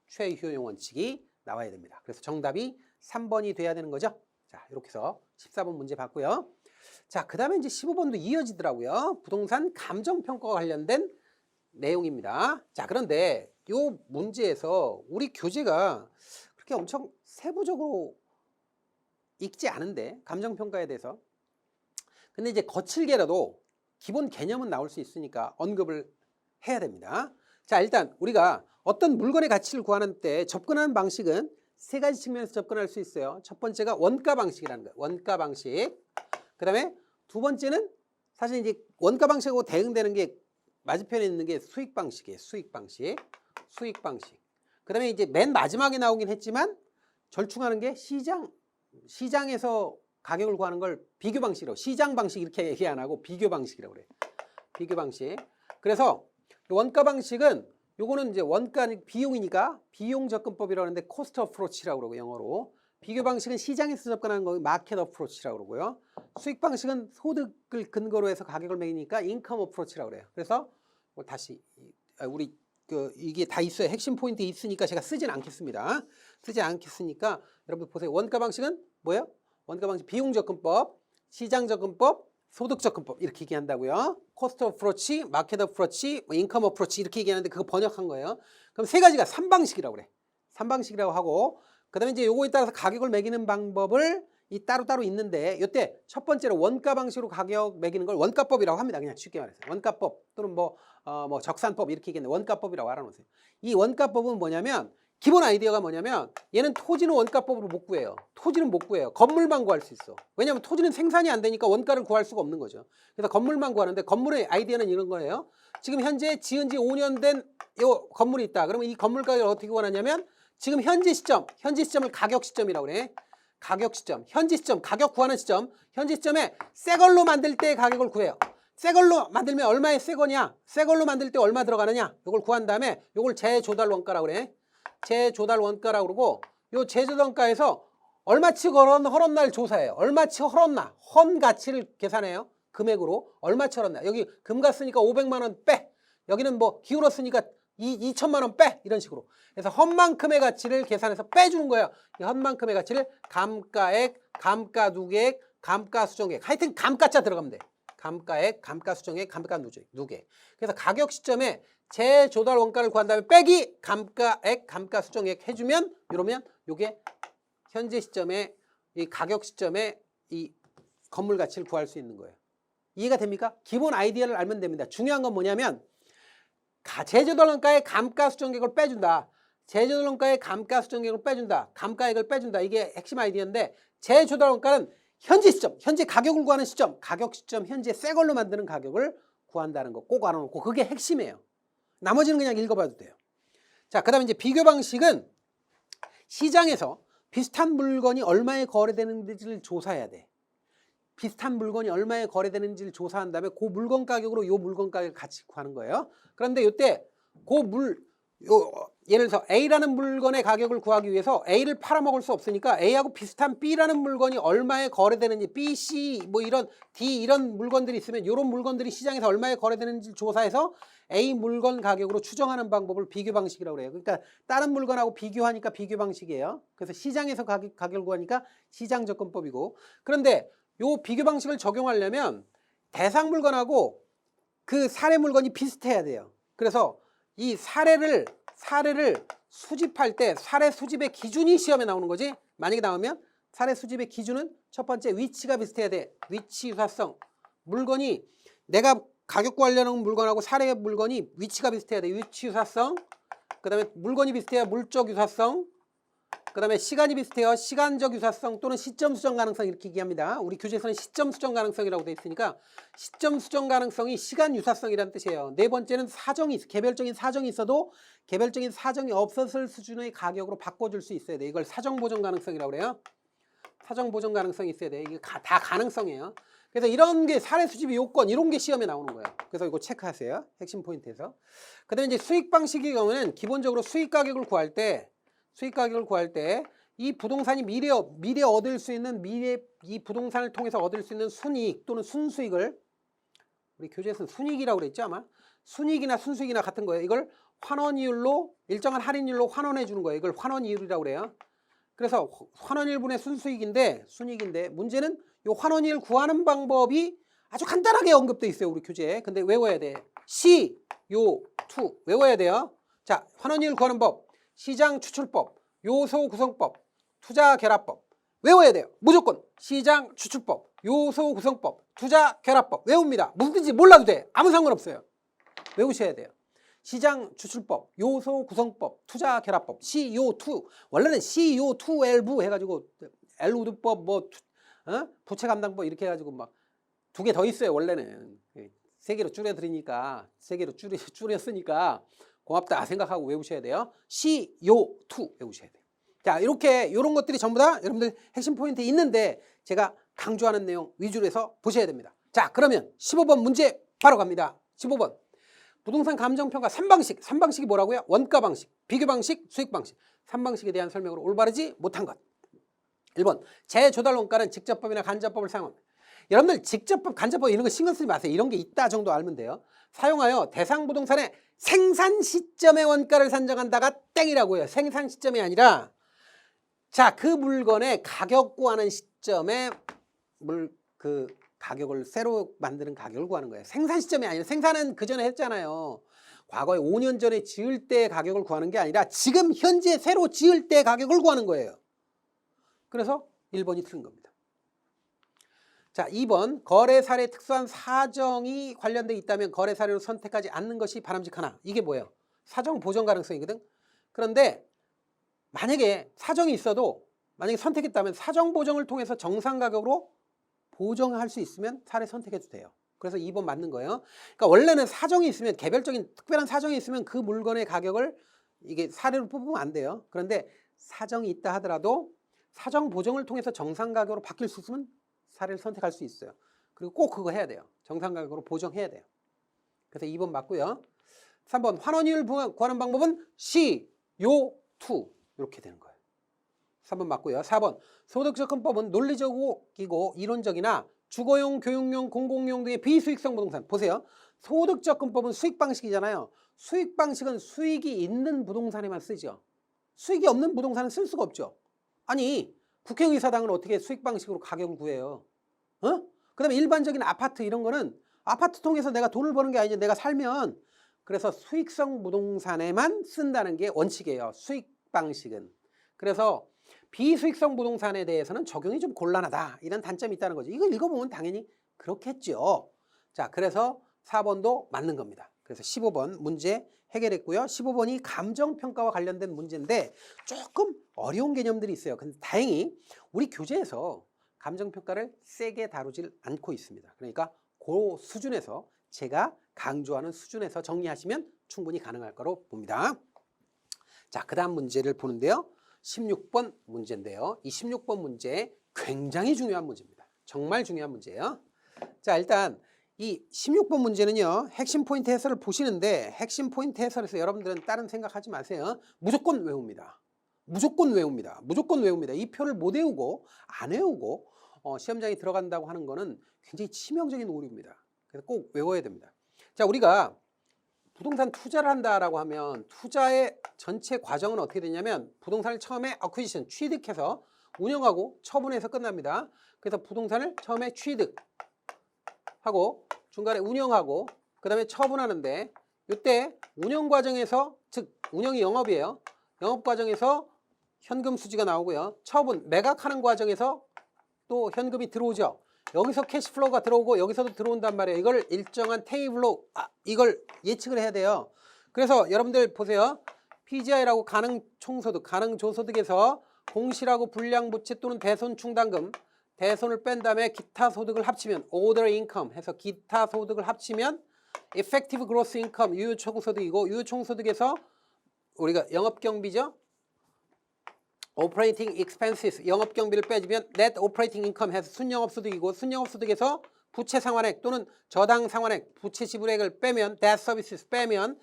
최효용 원칙이 나와야 됩니다. 그래서 정답이 3번이 돼야 되는 거죠. 자, 이렇게 해서 14번 문제 봤고요. 자, 그 다음에 이제 15번도 이어지더라고요. 부동산 감정평가와 관련된 내용입니다. 자, 그런데 이 문제에서 우리 교재가 그렇게 엄청 세부적으로 읽지 않은데 감정평가에 대해서 근데 이제 거칠게라도 기본 개념은 나올 수 있으니까 언급을 해야 됩니다. 자, 일단 우리가 어떤 물건의 가치를 구하는 때 접근하는 방식은 세 가지 측면에서 접근할 수 있어요. 첫 번째가 원가 방식이라는 거예요. 원가 방식. 그 다음에 두 번째는 사실 이제 원가 방식하고 대응되는 게 맞은편에 있는 게 수익 방식이에요. 수익 방식. 수익 방식. 그 다음에 이제 맨 마지막에 나오긴 했지만 절충하는 게 시장에서 가격을 구하는 걸 비교 방식이라고. 시장 방식 이렇게 얘기 안 하고 비교 방식이라고 그래요. 비교 방식. 그래서 원가 방식은 요거는 이제 원가 비용이니까 비용 접근법이라고 하는데 코스트 어프로치라고 그러고 영어로. 비교 방식은 시장에서 접근하는 거 마켓 어프로치라고 그러고요. 수익 방식은 소득을 근거로 해서 가격을 매기니까 인컴 어프로치라고 그래요. 그래서 뭐 다시 우리 이게 다 있어요. 핵심 포인트 있으니까 제가 쓰진 않겠습니다. 쓰지 않겠으니까 여러분 보세요. 원가 방식은 뭐예요? 원가 방식 비용 접근법, 시장 접근법, 소득 접근법 이렇게 얘기한다고요. 코스트 어프로치, 마켓 어프로치, 인컴 어프로치 이렇게 얘기하는데 그거 번역한 거예요. 그럼 세 가지가 3방식이라고 그래. 3방식이라고 하고 그 다음에 이제 요거에 따라서 가격을 매기는 방법을 이 따로따로 있는데 이때 첫 번째로 원가 방식으로 가격 매기는 걸 원가법이라고 합니다. 그냥 쉽게 말해서 원가법 또는 뭐 적산법 이렇게 얘기했는데 원가법이라고 알아놓으세요. 이 원가법은 뭐냐면 기본 아이디어가 뭐냐면 얘는 토지는 원가법으로 못 구해요. 토지는 못 구해요. 건물만 구할 수 있어. 왜냐하면 토지는 생산이 안 되니까 원가를 구할 수가 없는 거죠. 그래서 건물만 구하는데 건물의 아이디어는 이런 거예요. 지금 현재 지은 지 5년 된 요 건물이 있다. 그러면 이 건물 가격을 어떻게 구하느냐면 지금 현재 시점을 가격 시점이라고 그래. 가격 시점, 현재 시점, 가격 구하는 시점, 현재 시점에 새 걸로 만들 때의 가격을 구해요. 새 걸로 만들면 얼마의 새 거냐? 새 걸로 만들 때 얼마 들어가느냐? 이걸 구한 다음에 이걸 재조달 원가라고 그래. 재조달 원가라고 그러고 요 재조달 원가에서 얼마치 헐었 날 조사해요. 얼마치 헐었나? 헌 가치를 계산해요. 금액으로 얼마치 헐었나? 여기 금 갔으니까 500만 원 빼. 여기는 뭐 기울었으니까 2천만 원 빼. 이런 식으로. 그래서 헌만큼의 가치를 계산해서 빼주는 거예요. 이 헌만큼의 가치를 감가액, 감가누계액, 감가수정액. 하여튼 감가자 들어가면 돼. 감가액, 감가수정액, 감가누계액. 그래서 가격 시점에 재조달 원가를 구한 다음에 빼기 감가액, 감가수정액 해주면 이러면 요게 현재 시점에 이 가격 시점에 이 건물 가치를 구할 수 있는 거예요. 이해가 됩니까? 기본 아이디어를 알면 됩니다. 중요한 건 뭐냐면 재조달 원가의 감가수정액을 빼준다. 재조달 원가의 감가수정액을 빼준다. 감가액을 빼준다. 이게 핵심 아이디어인데 재조달 원가는 현재 시점, 현재 가격을 구하는 시점, 가격 시점, 현재 새 걸로 만드는 가격을 구한다는 거 꼭 알아놓고 그게 핵심이에요. 나머지는 그냥 읽어봐도 돼요. 자, 그 다음에 이제 비교 방식은 시장에서 비슷한 물건이 얼마에 거래되는지를 조사해야 돼. 비슷한 물건이 얼마에 거래되는지를 조사한 다음에 그 물건 가격으로 요 물건 가격을 같이 구하는 거예요. 그런데 이때 예를 들어서 A라는 물건의 가격을 구하기 위해서 A를 팔아먹을 수 없으니까 A하고 비슷한 B라는 물건이 얼마에 거래되는지 B, C, 뭐 이런 D 이런 물건들이 있으면 이런 물건들이 시장에서 얼마에 거래되는지 조사해서 A 물건 가격으로 추정하는 방법을 비교 방식이라고 그래요. 그러니까 다른 물건하고 비교하니까 비교 방식이에요. 그래서 시장에서 가격을 구하니까 시장 접근법이고 그런데 요 비교 방식을 적용하려면 대상 물건하고 그 사례 물건이 비슷해야 돼요. 그래서 이 사례를 수집할 때 사례 수집의 기준이 시험에 나오는 거지. 만약에 나오면 사례 수집의 기준은 첫 번째 위치가 비슷해야 돼. 위치 유사성. 물건이 내가 가격 구하려는 물건하고 사례 물건이 위치가 비슷해야 돼. 위치 유사성. 그 다음에 물건이 비슷해야 물적 유사성. 그 다음에 시간이 비슷해요. 시간적 유사성 또는 시점 수정 가능성 이렇게 얘기합니다. 우리 교재에서는 시점 수정 가능성이라고 되어 있으니까 시점 수정 가능성이 시간 유사성이라는 뜻이에요. 네 번째는 개별적인 사정이 있어도 개별적인 사정이 없었을 수준의 가격으로 바꿔줄 수 있어야 돼. 이걸 사정 보정 가능성이라고 그래요. 사정 보정 가능성이 있어야 돼. 이게 다 가능성이에요. 그래서 이런 게 사례 수집의 요건 이런 게 시험에 나오는 거예요. 그래서 이거 체크하세요. 핵심 포인트에서. 그 다음에 이제 수익 방식의 경우는 기본적으로 수익 가격을 구할 때 이 부동산이 미래 얻을 수 있는 이 부동산을 통해서 얻을 수 있는 순이익 또는 순수익을 우리 교재에서는 순이익이라고 그랬죠 아마 순이익이나 순수익이나 같은 거예요. 이걸 환원이율로 일정한 할인율로 환원해 주는 거예요. 이걸 환원이율이라고 그래요. 그래서 환원일분의 순이익인데 문제는 이 환원이율 구하는 방법이 아주 간단하게 언급돼 있어요. 우리 교재에. 근데 외워야 돼. CO2 외워야 돼요. 자, 환원이율 구하는 법. 시장 추출법, 요소 구성법, 투자 결합법 외워야 돼요. 무조건 시장 추출법, 요소 구성법, 투자 결합법 외웁니다. 무슨 뜻인지 몰라도 돼. 아무 상관없어요. 외우셔야 돼요. 시장 추출법, 요소 구성법, 투자 결합법, CO2 원래는 CO2L부 해가지고 L우드법 부채 감당법 이렇게 해가지고 막 2개 더 있어요. 원래는 3개로 줄여드리니까 3개로 줄였으니까 고맙다 생각하고 외우셔야 돼요. CO2 외우셔야 돼요. 자, 이렇게 이런 것들이 전부 다 여러분들 핵심 포인트 있는데 제가 강조하는 내용 위주로 해서 보셔야 됩니다. 자, 그러면 15번 문제 바로 갑니다. 15번 부동산 감정평가 3방식이 뭐라고요? 원가 방식, 비교 방식, 수익 방식 3방식에 대한 설명으로 올바르지 못한 것. 1번 재조달 원가는 직접법이나 간접법을 사용합니다. 여러분들 직접법, 간접법 이런 거 신경 쓰지 마세요. 이런 게 있다 정도 알면 돼요. 사용하여 대상 부동산의 생산 시점의 원가를 산정한다가 땡이라고 해요. 생산 시점이 아니라 자, 그 물건의 가격 구하는 시점에 그 가격을 새로 만드는 가격을 구하는 거예요. 생산 시점이 아니라 생산은 그 전에 했잖아요. 과거에 5년 전에 지을 때 가격을 구하는 게 아니라 지금 현재 새로 지을 때 가격을 구하는 거예요. 그래서 1번이 틀린 겁니다. 자, 2번 거래 사례에 특수한 사정이 관련돼 있다면 거래 사례로 선택하지 않는 것이 바람직하나. 이게 뭐예요? 사정 보정 가능성이거든. 그런데 만약에 사정이 있어도 만약에 선택했다면 사정 보정을 통해서 정상 가격으로 보정할 수 있으면 사례 선택해도 돼요. 그래서 2번 맞는 거예요. 그러니까 원래는 사정이 있으면 개별적인 특별한 사정이 있으면 그 물건의 가격을 이게 사례로 뽑으면 안 돼요. 그런데 사정이 있다 하더라도 사정 보정을 통해서 정상 가격으로 바뀔 수 있으면 사례를 선택할 수 있어요. 그리고 꼭 그거 해야 돼요. 정상 가격으로 보정해야 돼요. 그래서 2번 맞고요. 3번 환원이율 구하는 방법은 C, 요, 투 이렇게 되는 거예요. 3번 맞고요. 4번 소득접근법은 논리적이고 이론적이나 주거용, 교육용, 공공용 등의 비수익성 부동산. 보세요. 소득접근법은 수익 방식이잖아요. 수익 방식은 수익이 있는 부동산에만 쓰죠. 수익이 없는 부동산은 쓸 수가 없죠. 아니 국회의사당은 어떻게 수익 방식으로 가격을 구해요? 그 다음에 일반적인 아파트 이런 거는 아파트 통해서 내가 돈을 버는 게 아니지 내가 살면. 그래서 수익성 부동산에만 쓴다는 게 원칙이에요. 수익 방식은. 그래서 비수익성 부동산에 대해서는 적용이 좀 곤란하다. 이런 단점이 있다는 거죠. 이거 읽어보면 당연히 그렇겠죠. 자, 그래서 4번도 맞는 겁니다. 그래서 15번 문제 해결했고요. 15번이 감정평가와 관련된 문제인데 조금 어려운 개념들이 있어요. 근데 다행히 우리 교재에서 감정평가를 세게 다루질 않고 있습니다. 그러니까 그 수준에서 제가 강조하는 수준에서 정리하시면 충분히 가능할 거로 봅니다. 자, 그 다음 문제를 보는데요. 16번 문제인데요. 이 16번 문제 굉장히 중요한 문제입니다. 정말 중요한 문제예요. 자, 일단 이 16번 문제는요. 핵심 포인트 해설을 보시는데 핵심 포인트 해설에서 여러분들은 다른 생각하지 마세요. 무조건 외웁니다. 무조건 외웁니다. 무조건 외웁니다. 이 표를 못 외우고 안 외우고 시험장에 들어간다고 하는 거는 굉장히 치명적인 오류입니다. 그래서 꼭 외워야 됩니다. 자, 우리가 부동산 투자를 한다라고 하면 투자의 전체 과정은 어떻게 되냐면 부동산을 처음에 어퀴지션, 취득해서 운영하고 처분해서 끝납니다. 그래서 부동산을 처음에 취득하고 중간에 운영하고 그 다음에 처분하는데 이때 운영 과정에서 즉 운영이 영업이에요. 영업 과정에서 현금 수지가 나오고요. 처분, 매각하는 과정에서 또 현금이 들어오죠. 여기서 캐시플로우가 들어오고 여기서도 들어온단 말이에요. 이걸 일정한 테이블로 이걸 예측을 해야 돼요. 그래서 여러분들 보세요. PGI라고 가능총소득, 가능조소득에서 공시라고 불량부채 또는 대손 충당금, 대손을 뺀 다음에 기타 소득을 합치면 Other Income 해서 기타 소득을 합치면 Effective Gross Income 유효총소득이고 유효총소득에서 우리가 영업경비죠. Operating Expenses 영업경비를 빼주면 Net Operating Income 해서 순영업소득이고 순영업소득에서 부채상환액 또는 저당상환액 부채 지불액을 빼면 Debt Services 빼면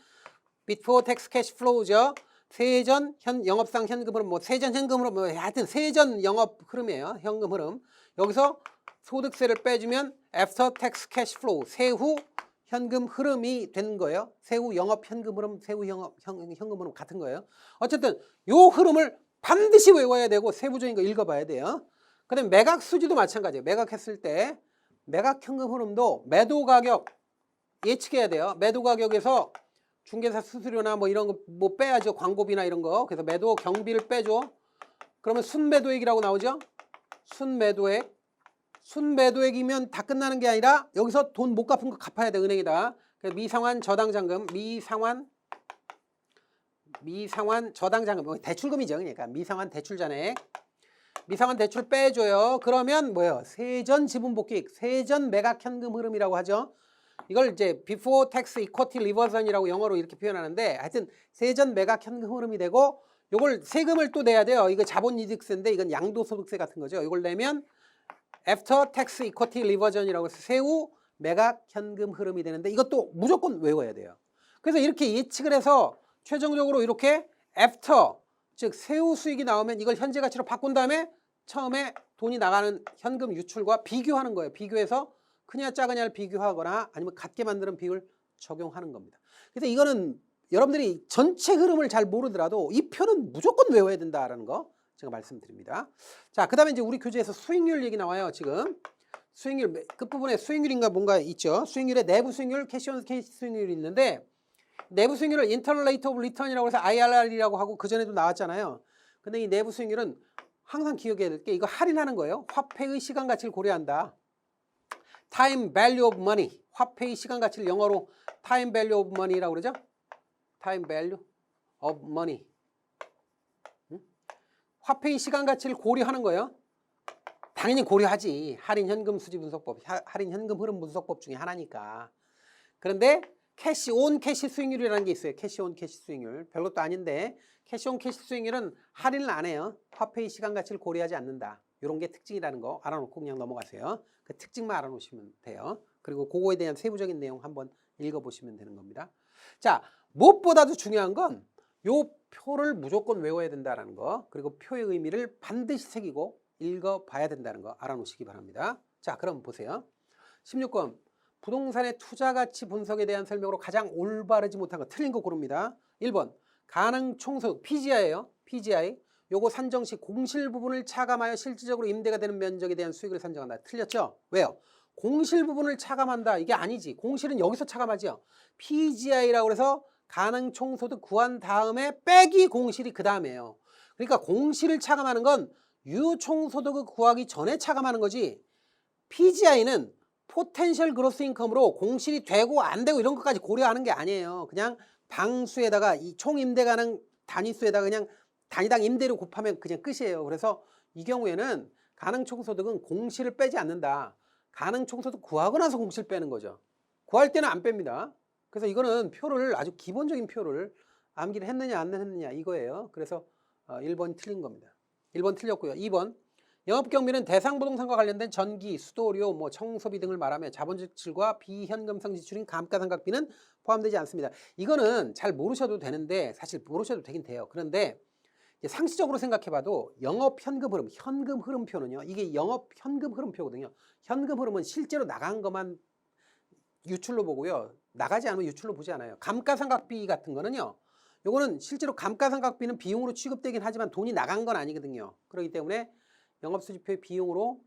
Before Tax Cash Flow죠. 세전 영업상 현금 흐름 세전 현금 흐름 하여튼 세전 영업 흐름이에요. 현금 흐름. 여기서 소득세를 빼주면 After Tax Cash Flow 세후 현금 흐름이 되는 거예요. 세후 영업 현금 흐름, 세후 영업 현금 흐름 같은 거예요. 어쨌든 요 흐름을 반드시 외워야 되고 세부적인 거 읽어봐야 돼요. 그 다음에 매각 수지도 마찬가지예요. 매각했을 때 매각 현금 흐름도 매도 가격 예측해야 돼요. 매도 가격에서 중개사 수수료나 뭐 이런 거 뭐 빼야죠. 광고비나 이런 거. 그래서 매도 경비를 빼줘. 그러면 순매도액이라고 나오죠. 순매도액. 순매도액이면 다 끝나는 게 아니라 여기서 돈 못 갚은 거 갚아야 돼. 은행에다. 그래서 미상환 저당잔금, 미상환 저당잔금, 대출금이죠. 그러니까 미상환 대출잔액. 미상환 대출 빼줘요. 그러면 뭐예요? 세전 지분복귀, 세전 매각 현금 흐름이라고 하죠. 이걸 이제 before tax equity reversion이라고 영어로 이렇게 표현하는데 하여튼 세전 매각 현금 흐름이 되고 요걸 세금을 또 내야 돼요. 이거 자본이득세인데 이건 양도소득세 같은 거죠. 이걸 내면 after tax equity reversion이라고 해서 세후 매각 현금 흐름이 되는데 이것도 무조건 외워야 돼요. 그래서 이렇게 예측을 해서 최종적으로 이렇게 after 즉 세후 수익이 나오면 이걸 현재 가치로 바꾼 다음에 처음에 돈이 나가는 현금 유출과 비교하는 거예요. 비교해서 크냐 작으냐를 비교하거나 아니면 같게 만드는 비율을 적용하는 겁니다. 그래서 이거는 여러분들이 전체 흐름을 잘 모르더라도 이 표는 무조건 외워야 된다라는 거 제가 말씀드립니다. 자, 그 다음에 이제 우리 교재에서 수익률 얘기 나와요. 지금 수익률 끝부분에 수익률인가 뭔가 있죠. 수익률에 내부 수익률, 캐시온 캐시 수익률이 있는데 내부 수익률을 Internal Rate of Return이라고 해서 IRR이라고 하고 그전에도 나왔잖아요. 근데 이 내부 수익률은 항상 기억해야 될 게 이거 할인하는 거예요. 화폐의 시간 가치를 고려한다. Time Value of Money. 화폐의 시간 가치를 영어로 Time Value of Money라고 그러죠. Time Value of Money. 화폐의 시간 가치를 고려하는 거예요. 당연히 고려하지. 할인 현금 수지 분석법, 할인 현금 흐름 분석법 중에 하나니까. 그런데 캐시 온 캐시 수익률이라는 게 있어요. 캐시 온 캐시 수익률. 별것도 아닌데 캐시 온 캐시 수익률은 할인을 안 해요. 화폐의 시간 가치를 고려하지 않는다. 이런 게 특징이라는 거 알아놓고 그냥 넘어가세요. 그 특징만 알아놓으시면 돼요. 그리고 그거에 대한 세부적인 내용 한번 읽어보시면 되는 겁니다. 자, 무엇보다도 중요한 건 요 표를 무조건 외워야 된다는 거, 그리고 표의 의미를 반드시 새기고 읽어봐야 된다는 거 알아놓으시기 바랍니다. 자, 그럼 보세요. 16번 부동산의 투자가치 분석에 대한 설명으로 가장 올바르지 못한 거, 틀린 거 고릅니다. 1번 가능 총소득 PGI예요. PGI. 요거 산정 시 공실 부분을 차감하여 실질적으로 임대가 되는 면적에 대한 수익을 산정한다. 틀렸죠? 왜요? 공실 부분을 차감한다. 이게 아니지. 공실은 여기서 차감하죠. PGI라고 해서 가능 총소득 구한 다음에 빼기 공실이 그 다음에요. 그러니까 공실을 차감하는 건 유총소득을 구하기 전에 차감하는 거지. PGI는 포텐셜 그로스 인컴으로 공실이 되고 안 되고 이런 것까지 고려하는 게 아니에요. 그냥 방수에다가 이 총 임대 가능 단위수에다가 그냥 단위당 임대료 곱하면 그냥 끝이에요. 그래서 이 경우에는 가능 총소득은 공실을 빼지 않는다. 가능 총소득 구하고 나서 공실 빼는 거죠. 구할 때는 안 뺍니다. 그래서 이거는 표를 아주 기본적인 표를 암기를 했느냐 안 했느냐 이거예요. 그래서 1번 틀린 겁니다. 1번 틀렸고요. 2번 영업경비는 대상부동산과 관련된 전기, 수도료, 청소비 등을 말하며 자본지출과 비현금성 지출인 감가상각비는 포함되지 않습니다. 이거는 잘 모르셔도 되는데 사실 모르셔도 되긴 돼요. 그런데 상식적으로 생각해봐도 영업현금 흐름, 현금 흐름표는요. 이게 영업현금 흐름표거든요. 현금 흐름은 실제로 나간 것만 유출로 보고요. 나가지 않으면 유출로 보지 않아요. 감가상각비 같은 거는요. 요거는 실제로 감가상각비는 비용으로 취급되긴 하지만 돈이 나간 건 아니거든요. 그렇기 때문에 영업수지표의 비용으로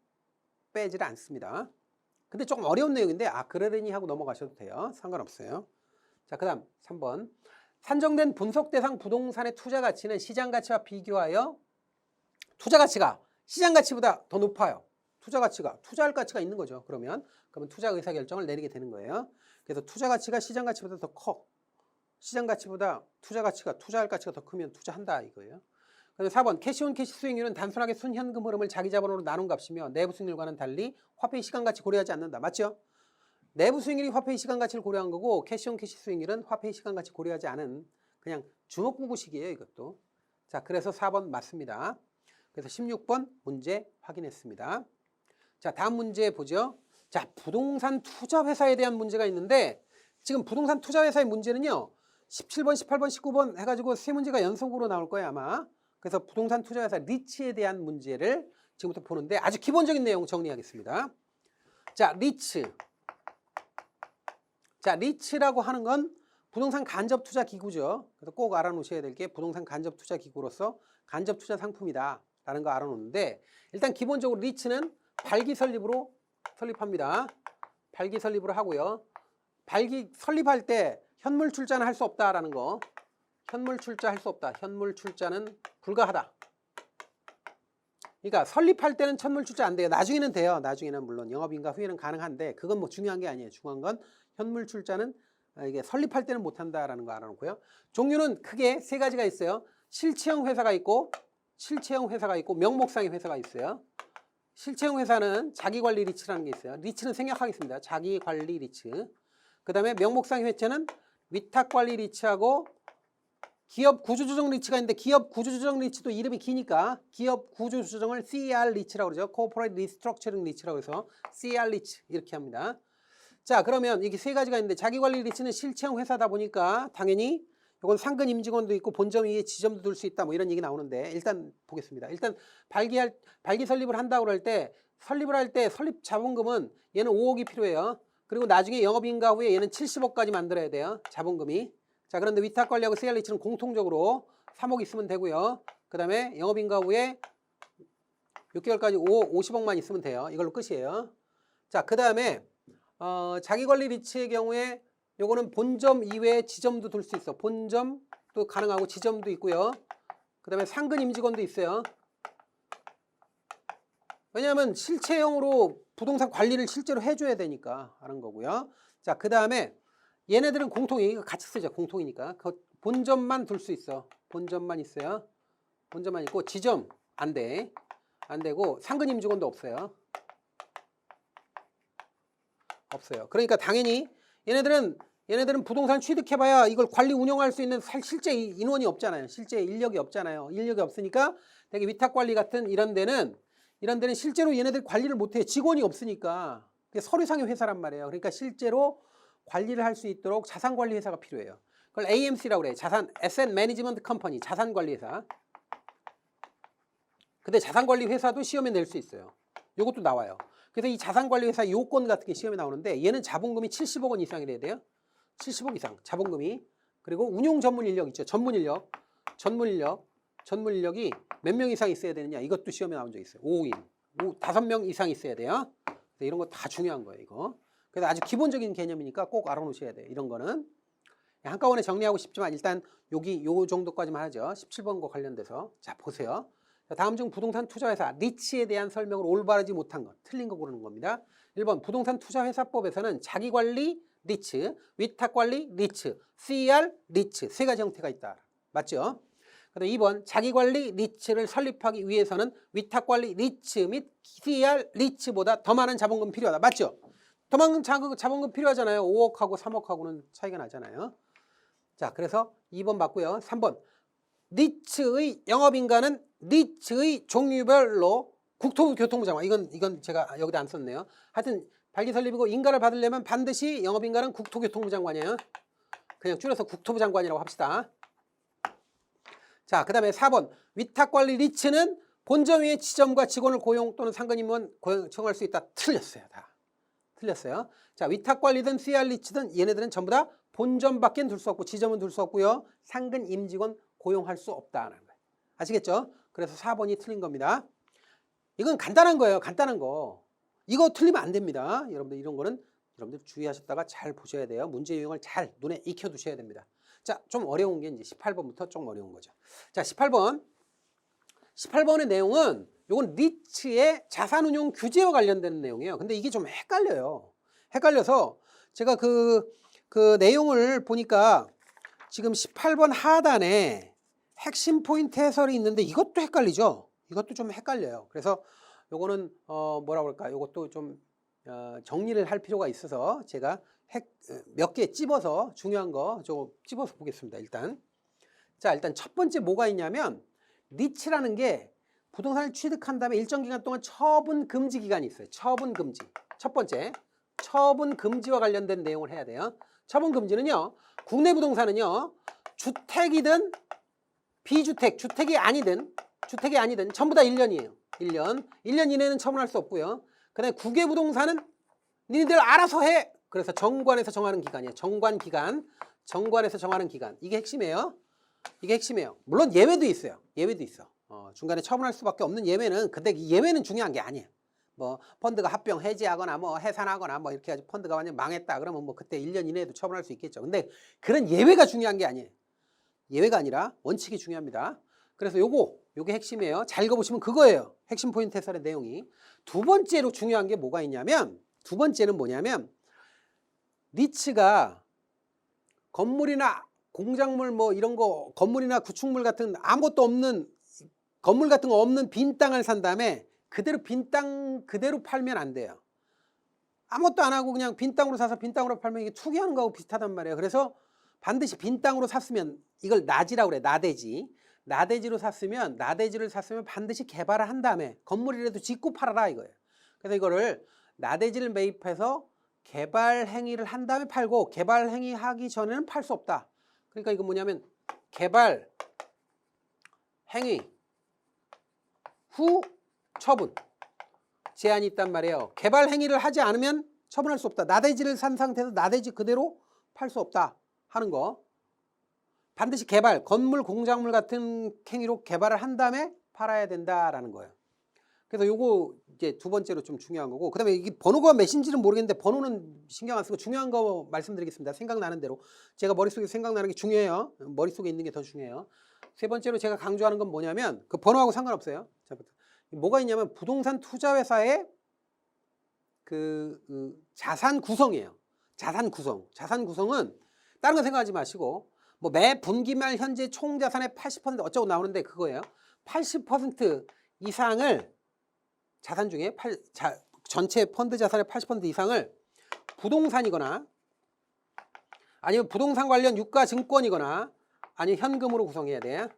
빼지를 않습니다. 근데 조금 어려운 내용인데 그러려니 하고 넘어가셔도 돼요. 상관없어요. 자, 그 다음 3번 산정된 분석 대상 부동산의 투자 가치는 시장 가치와 비교하여 투자 가치가 시장 가치보다 더 높아요. 투자 가치가 투자할 가치가 있는 거죠. 그러면 투자 의사 결정을 내리게 되는 거예요. 그래서 투자 가치가 시장 가치보다 더 커. 시장 가치보다 투자할 가치가 더 크면 투자한다 이거예요. 그래서 4번 캐시온 캐시 수익률은 단순하게 순현금 흐름을 자기 자본으로 나눈 값이며 내부 수익률과는 달리 화폐의 시간 가치 고려하지 않는다. 맞죠? 내부 수익률이 화폐의 시간 가치를 고려한 거고 캐시온 캐시 수익률은 화폐의 시간 가치 고려하지 않은 그냥 주먹구구식이에요 이것도. 자, 그래서 4번 맞습니다. 그래서 16번 문제 확인했습니다. 자, 다음 문제 보죠. 자, 부동산 투자회사에 대한 문제가 있는데 지금 부동산 투자회사의 문제는요. 17번, 18번, 19번 해가지고 세 문제가 연속으로 나올 거예요 아마. 그래서 부동산 투자회사 리츠에 대한 문제를 지금부터 보는데 아주 기본적인 내용 정리하겠습니다. 자, 리츠. 자, 리츠라고 하는 건 부동산 간접 투자 기구죠. 그래서 꼭 알아놓으셔야 될 게 부동산 간접 투자 기구로서 간접 투자 상품이다 라는 거 알아놓는데 일단 기본적으로 리츠는 발기 설립으로 설립합니다. 발기 설립을 하고요. 발기 설립할 때 현물 출자는 할 수 없다라는 거. 현물 출자 할 수 없다. 현물 출자는 불가하다. 그러니까 설립할 때는 현물 출자 안 돼요. 나중에는 돼요. 나중에는 물론 영업인가 후에는 가능한데 그건 중요한 게 아니에요. 중요한 건 현물 출자는 이게 설립할 때는 못 한다라는 거 알아놓고요. 종류는 크게 세 가지가 있어요. 실체형 회사가 있고 명목상의 회사가 있어요. 실체형 회사는 자기관리 리츠라는 게 있어요. 리츠는 생략하겠습니다. 자기관리 리츠. 그 다음에 명목상의 회체는 위탁관리 리츠하고 기업 구조조정 리츠가 있는데 기업 구조조정 리츠도 이름이 기니까 기업 구조조정을 CR 리츠라고 그러죠. Corporate Restructuring 리츠라고 해서 CR 리츠 이렇게 합니다. 자, 그러면 이게 세 가지가 있는데 자기관리 리츠는 실체형 회사다 보니까 당연히 이건 상근 임직원도 있고 본점 위에 지점도 둘 수 있다 이런 얘기 나오는데 일단 보겠습니다. 일단 발기 설립을 한다고 그럴 때 설립을 할 때 설립 자본금은 얘는 5억이 필요해요. 그리고 나중에 영업인가 후에 얘는 70억까지 만들어야 돼요. 자본금이. 자, 그런데 위탁관리하고 CR리츠는 공통적으로 3억 있으면 되고요. 그 다음에 영업인가 후에 6개월까지 50억만 있으면 돼요. 이걸로 끝이에요. 자, 그 다음에 자기관리 리츠의 경우에 요거는 본점 이외에 지점도 둘 수 있어. 본점도 가능하고 지점도 있고요. 그 다음에 상근 임직원도 있어요. 왜냐하면 실체형으로 부동산 관리를 실제로 해줘야 되니까 하는 거고요. 자, 그 다음에 얘네들은 공통이 같이 쓰죠. 공통이니까. 본점만 둘 수 있어. 본점만 있어요. 본점만 있고 지점. 안 돼. 안 되고 상근 임직원도 없어요. 없어요. 그러니까 당연히 얘네들은 부동산 취득해봐야 이걸 관리 운영할 수 있는 실제 인원이 없잖아요. 실제 인력이 없잖아요. 인력이 없으니까 되게 위탁관리 같은 이런 데는 실제로 얘네들 관리를 못해요. 직원이 없으니까. 서류상의 회사란 말이에요. 그러니까 실제로 관리를 할 수 있도록 자산관리 회사가 필요해요. 그걸 AMC라고 그래요. Asset Management Company, 자산관리 회사. 근데 자산관리 회사도 시험에 낼 수 있어요. 이것도 나와요. 그래서 이 자산관리 회사 요건 같은 게 시험에 나오는데 얘는 자본금이 70억 원 이상이 돼야 돼요. 70억 이상 자본금이. 그리고 운용 전문 인력 있죠. 전문 인력이 몇 명 이상 있어야 되느냐. 이것도 시험에 나온 적 있어요. 5인. 5명 이상 있어야 돼요. 이런 거 다 중요한 거예요, 이거. 그래서 아주 기본적인 개념이니까 꼭 알아놓으셔야 돼요. 이런 거는. 한꺼번에 정리하고 싶지만 일단 여기 요 정도까지만 하죠. 17번과 관련돼서. 자, 보세요. 다음 중 부동산 투자회사 리츠에 대한 설명을 올바르지 못한 것, 틀린 거 고르는 겁니다. 1번 부동산 투자회사법에서는 자기관리 리츠, 위탁관리 리츠, CR 리츠 세 가지 형태가 있다. 맞죠? 그다음 2번 자기관리 리츠를 설립하기 위해서는 위탁관리 리츠 및 CR 리츠보다 더 많은 자본금 필요하다. 맞죠? 더 많은 자본금 필요하잖아요. 5억하고 3억하고는 차이가 나잖아요. 자, 그래서 2번 맞고요. 3번 리츠의 영업인가는 리츠의 종류별로 국토부 교통부 장관. 이건 제가 여기다 안 썼네요. 하여튼 발기설립이고 인가를 받으려면 반드시 영업인가는 국토교통부 장관이에요. 그냥 줄여서 국토부 장관이라고 합시다. 자, 그 다음에 4번 위탁관리 리츠는 본점 위에 지점과 직원을 고용 또는 상근임원 고용할 수 있다. 틀렸어요. 다 틀렸어요. 자, 위탁관리든 CR 리츠든 얘네들은 전부 다 본점밖에 둘 수 없고 지점은 둘 수 없고요. 상근 임직원 고용할 수 없다는 거예요. 아시겠죠? 그래서 4번이 틀린 겁니다. 이건 간단한 거예요. 간단한 거. 이거 틀리면 안 됩니다. 여러분들 이런 거는 여러분들 주의하셨다가 잘 보셔야 돼요. 문제 유형을 잘 눈에 익혀 두셔야 됩니다. 자, 좀 어려운 게 이제 18번부터 좀 어려운 거죠. 자, 18번의 내용은 요건 리츠의 자산운용 규제와 관련된 내용이에요. 근데 이게 좀 헷갈려요. 헷갈려서 제가 그 내용을 보니까 지금 18번 하단에 핵심 포인트 해설이 있는데 이것도 헷갈리죠. 이것도 좀 헷갈려요. 그래서 요거는 뭐라고 할까? 요것도 좀 정리를 할 필요가 있어서 제가 몇 개 찝어서 중요한 거 좀 찝어서 보겠습니다. 일단 첫 번째 뭐가 있냐면 리츠라는 게 부동산을 취득한 다음에 일정 기간 동안 처분 금지 기간이 있어요. 처분 금지. 첫 번째 처분 금지와 관련된 내용을 해야 돼요. 처분 금지는요. 국내 부동산은요. 주택이든 비주택, 주택이 아니든 전부 다 1년이에요. 1년 이내는 처분할 수 없고요. 그 다음에 국외부동산은 니네들 알아서 해. 그래서 정관에서 정하는 기간이에요. 정관에서 정하는 기간. 이게 핵심이에요. 물론 예외도 있어요. 중간에 처분할 수밖에 없는 예외는, 근데 이 예외는 중요한 게 아니에요. 뭐 펀드가 합병 해지하거나 뭐 해산하거나 뭐 이렇게 해가지고 펀드가 완전 망했다 그러면 뭐 그때 1년 이내에도 처분할 수 있겠죠. 근데 그런 예외가 중요한 게 아니에요. 예외가 아니라 원칙이 중요합니다. 그래서 요게 핵심이에요. 잘 읽어보시면 그거예요. 핵심 포인트 해설의 내용이. 두 번째로 중요한 게 뭐가 있냐면, 두 번째는 뭐냐면 리츠가 건물이나 공작물 뭐 이런 거, 건물이나 구축물 같은 아무것도 없는 건물 같은 거 없는 빈 땅을 산 다음에 그대로 빈 땅 그대로 팔면 안 돼요. 아무것도 안 하고 그냥 빈 땅으로 사서 빈 땅으로 팔면 이게 투기하는 거하고 비슷하단 말이에요. 그래서 반드시 빈 땅으로 샀으면, 이걸 나지라고 그래. 나대지를 샀으면 반드시 개발을 한 다음에 건물이라도 짓고 팔아라 이거예요. 그래서 이거를 나대지를 매입해서 개발 행위를 한 다음에 팔고, 개발 행위 하기 전에는 팔 수 없다. 그러니까 이건 뭐냐면 개발 행위 후 처분 제한이 있단 말이에요. 개발 행위를 하지 않으면 처분할 수 없다. 나대지를 산 상태에서 나대지 그대로 팔 수 없다 하는 거. 반드시 개발, 건물, 공작물 같은 행위로 개발을 한 다음에 팔아야 된다라는 거예요. 그래서 요거 이제 두 번째로 좀 중요한 거고, 그 다음에 이게 번호가 몇인지는 모르겠는데 번호는 신경 안 쓰고 중요한 거 말씀드리겠습니다. 생각나는 대로. 제가 머릿속에 생각나는 게 중요해요. 머릿속에 있는 게 더 중요해요. 세 번째로 제가 강조하는 건 뭐냐면, 그 번호하고 상관없어요. 뭐가 있냐면 부동산 투자회사의 자산 구성이에요. 자산 구성은 다른 거 생각하지 마시고, 뭐 매 분기말 현재 총 자산의 80% 어쩌고 나오는데 그거예요. 80% 이상을 자산 중에 전체 펀드 자산의 80% 이상을 부동산이거나 아니면 부동산 관련 유가 증권이거나 아니면 현금으로 구성해야 돼.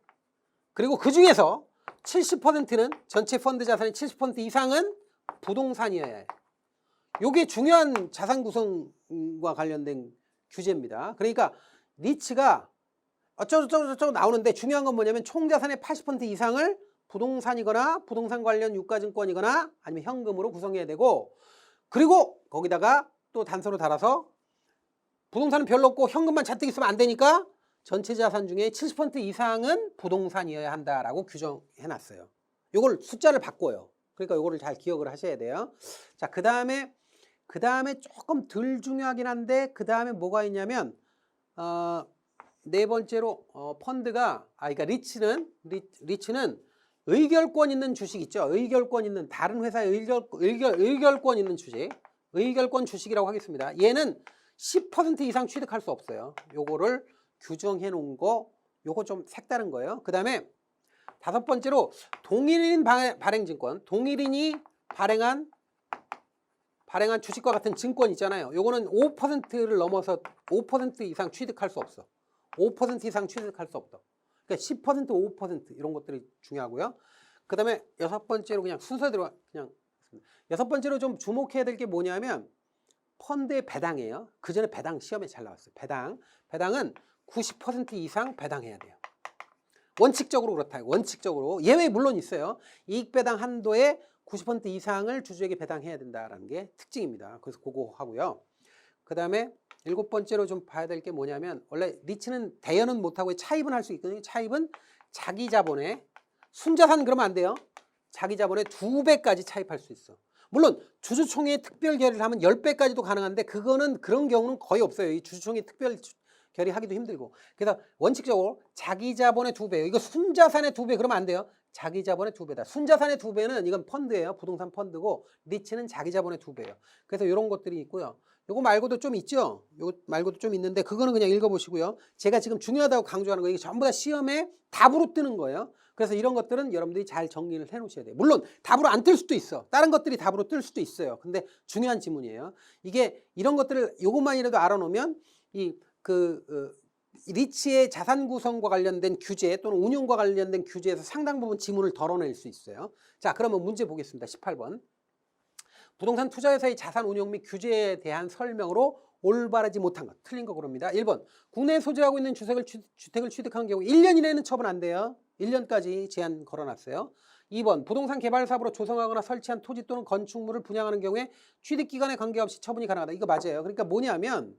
그리고 그 중에서 70%는 전체 펀드 자산의 70% 이상은 부동산이어야 해. 이게 중요한 자산 구성과 관련된 규제입니다. 그러니까 리츠가 어쩌고저쩌고 나오는데 중요한 건 뭐냐면 총 자산의 80% 이상을 부동산이거나 부동산 관련 유가증권이거나 아니면 현금으로 구성해야 되고, 그리고 거기다가 또 단서로 달아서 부동산은 별로 없고 현금만 잔뜩 있으면 안 되니까 전체 자산 중에 70% 이상은 부동산이어야 한다라고 규정해 놨어요. 이걸 숫자를 바꿔요. 그러니까 이거를 잘 기억을 하셔야 돼요. 자, 그 다음에 조금 덜 중요하긴 한데 그 다음에 뭐가 있냐면 네 번째로 펀드가 그러니까 리츠는 의결권 있는 주식 있죠. 의결권 있는 다른 회사의 의결권 있는 주식, 의결권 주식이라고 하겠습니다. 얘는 10% 이상 취득할 수 없어요. 요거를 규정해 놓은 거, 요거 좀 색다른 거예요. 그 다음에 다섯 번째로 동일인 발행증권, 동일인이 발행한 주식과 같은 증권 있잖아요. 요거는 5%를 넘어서 5% 이상 취득할 수 없어. 5% 이상 취득할 수 없다. 그러니까 10%, 5% 이런 것들이 중요하고요. 그 다음에 여섯 번째로 그냥 순서대로 그냥 여섯 번째로 좀 주목해야 될 게 뭐냐면 펀드의 배당이에요. 그 전에 배당 시험에 잘 나왔어요. 배당은 90% 이상 배당해야 돼요. 원칙적으로 그렇다. 원칙적으로 예외 물론 있어요. 이익 배당 한도의 90% 이상을 주주에게 배당해야 된다라는 게 특징입니다. 그래서 그거 하고요. 그 다음에 일곱 번째로 좀 봐야 될 게 뭐냐면 원래 리츠는 대여는 못하고 차입은 할 수 있거든요. 차입은 자기 자본에 순자산 그러면 안 돼요. 자기 자본의 2배까지 차입할 수 있어. 물론 주주총회 특별 결의를 하면 10배까지도 가능한데 그거는 그런 경우는 거의 없어요. 이 주주총회 특별 결의하기도 힘들고. 그래서 원칙적으로 자기 자본의 2배, 이거 순자산의 2배 그러면 안 돼요. 자기 자본의 2배다. 순자산의 2배는 이건 펀드예요. 부동산 펀드고 리츠는 자기 자본의 2배예요. 그래서 이런 것들이 있고요. 요거 말고도 좀 있죠. 요거 말고도 좀 있는데 그거는 그냥 읽어보시고요. 제가 지금 중요하다고 강조하는 거 이게 전부 다 시험에 답으로 뜨는 거예요. 그래서 이런 것들은 여러분들이 잘 정리를 해 놓으셔야 돼요. 물론 답으로 안 뜰 수도 있어. 다른 것들이 답으로 뜰 수도 있어요. 근데 중요한 지문이에요. 이게 이런 것들을 요것만이라도 알아놓으면 리츠의 자산 구성과 관련된 규제 또는 운용과 관련된 규제에서 상당 부분 지문을 덜어낼 수 있어요. 자, 그러면 문제 보겠습니다. 18번. 부동산 투자회사의 자산 운용 및 규제에 대한 설명으로 올바르지 못한 것. 틀린 거 그럽니다. 1번. 국내에 소재하고 있는 주택을 취득한 경우 1년 이내는 처분 안 돼요. 1년까지 제한 걸어놨어요. 2번. 부동산 개발 사업으로 조성하거나 설치한 토지 또는 건축물을 분양하는 경우에 취득기간에 관계없이 처분이 가능하다. 이거 맞아요. 그러니까 뭐냐면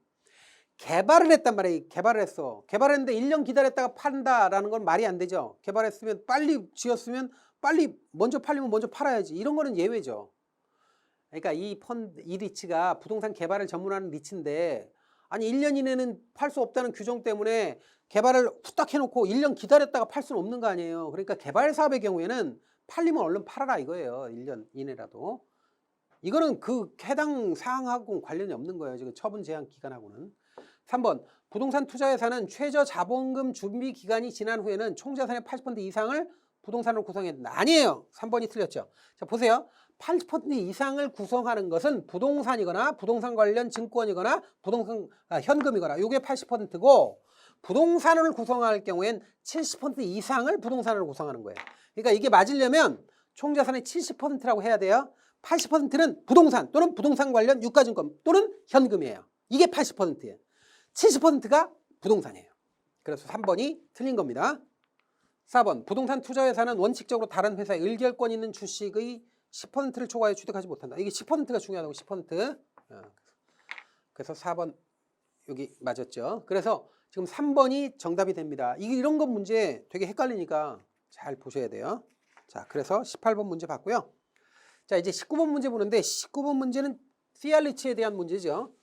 개발을 했단 말이에요. 개발을 했어. 개발했는데 1년 기다렸다가 판다라는 건 말이 안 되죠. 개발했으면 빨리 지었으면 빨리 먼저 팔리면 먼저 팔아야지. 이런 거는 예외죠. 그러니까 이 리츠가 부동산 개발을 전문하는 리츠인데 아니 1년 이내는 팔 수 없다는 규정 때문에 개발을 후딱 해놓고 1년 기다렸다가 팔 수는 없는 거 아니에요. 그러니까 개발 사업의 경우에는 팔리면 얼른 팔아라 이거예요. 1년 이내라도. 이거는 그 해당 사항하고 관련이 없는 거예요. 지금 처분 제한 기간하고는. 3번. 부동산 투자회사는 최저 자본금 준비 기간이 지난 후에는 총 자산의 80% 이상을 부동산으로 구성해야 된다. 아니에요. 3번이 틀렸죠. 자, 보세요. 80% 이상을 구성하는 것은 부동산이거나 부동산 관련 증권이거나 현금이거나 이게 80%고 부동산을 구성할 경우엔 70% 이상을 부동산으로 구성하는 거예요. 그러니까 이게 맞으려면 총 자산의 70%라고 해야 돼요. 80%는 부동산 또는 부동산 관련 유가증권 또는 현금이에요. 이게 80%예요. 70%가 부동산이에요. 그래서 3번이 틀린 겁니다. 4번. 부동산 투자회사는 원칙적으로 다른 회사의 의결권 있는 주식의 10%를 초과해 취득하지 못한다. 이게 10%가 중요하다고 10%. 그래서 4번 여기 맞았죠. 그래서 지금 3번이 정답이 됩니다. 이런 건 문제 되게 헷갈리니까 잘 보셔야 돼요. 자, 그래서 18번 문제 봤고요. 자, 이제 19번 문제 보는데 19번 문제는 피알리치에 대한 문제죠.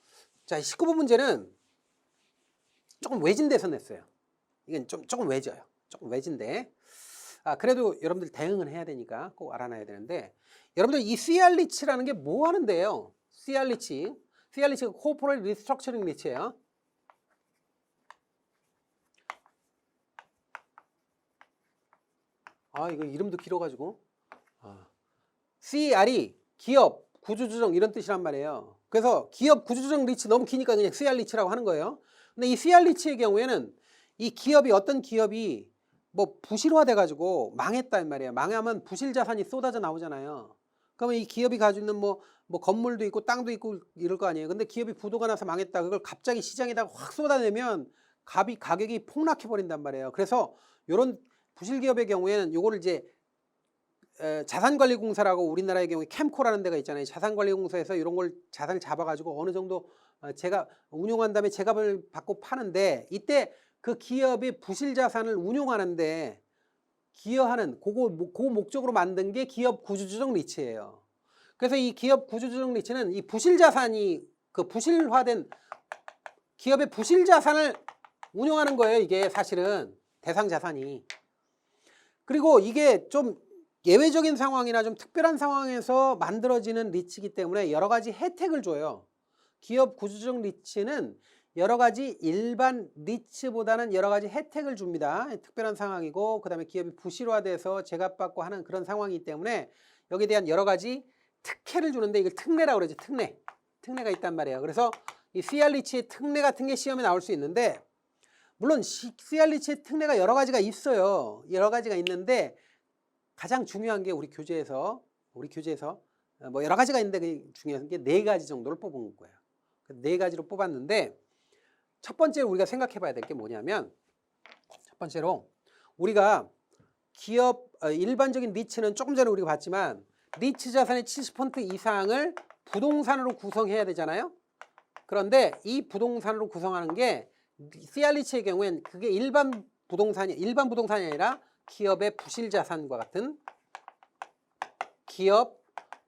자, 19번 문제는 조금 외진 데서 냈어요. 이건 조금 외져요. 조금 외진데. 그래도 여러분들 대응은 해야 되니까 꼭 알아놔야 되는데 여러분들 이 CR리치라는 게 뭐 하는데요? CR리치가 코퍼레이트 리스트럭처링 리치예요. 이거 이름도 길어가지고 CR이 기업 구조조정 이런 뜻이란 말이에요. 그래서 기업 구조조정 리치 너무 기니까 그냥 CR 리치라고 하는 거예요. 근데 이 CR 리치의 경우에는 이 기업이 어떤 기업이 뭐 부실화돼 가지고 망했다 이 말이에요. 망하면 부실 자산이 쏟아져 나오잖아요. 그러면 이 기업이 가지고 있는 뭐 건물도 있고 땅도 있고 이럴 거 아니에요. 근데 기업이 부도가 나서 망했다. 그걸 갑자기 시장에다가 확 쏟아내면 가격이 폭락해 버린단 말이에요. 그래서 이런 부실 기업의 경우에는 요거를 이제 자산관리공사라고 우리나라의 경우에 캠코라는 데가 있잖아요. 자산관리공사에서 이런 걸 자산을 잡아가지고 어느 정도 제가 운용한 다음에 제값을 받고 파는데 이때 그 기업의 부실 자산을 운용하는데 기여하는 그 목적으로 만든 게 기업 구조조정 리츠예요. 그래서 이 기업 구조조정 리츠는 이 부실 자산이 그 부실화된 기업의 부실 자산을 운용하는 거예요. 이게 사실은 대상 자산이. 그리고 이게 좀 예외적인 상황이나 좀 특별한 상황에서 만들어지는 리츠이기 때문에 여러 가지 혜택을 줘요. 기업 구조조정 리츠는 여러 가지 일반 리츠보다는 여러 가지 혜택을 줍니다. 특별한 상황이고 그다음에 기업이 부실화돼서 제값받고 하는 그런 상황이기 때문에 여기에 대한 여러 가지 특혜를 주는데 이걸 특례라고 그러죠. 특례가 있단 말이에요. 그래서 이 CR 리츠의 특례 같은 게 시험에 나올 수 있는데 물론 CR 리츠의 특례가 여러 가지가 있어요. 여러 가지가 있는데 가장 중요한 게 우리 교재에서 뭐 여러 가지가 있는데 그 중요한 게 4가지 정도를 뽑은 거예요. 4가지로 뽑았는데 첫 번째로 우리가 생각해 봐야 될 게 뭐냐면 첫 번째로 우리가 기업 일반적인 리츠는 조금 전에 우리가 봤지만 리츠 자산의 70% 이상을 부동산으로 구성해야 되잖아요. 그런데 이 부동산으로 구성하는 게 CR 리츠의 경우엔 그게 일반 부동산이 아니라 기업의 부실 자산과 같은 기업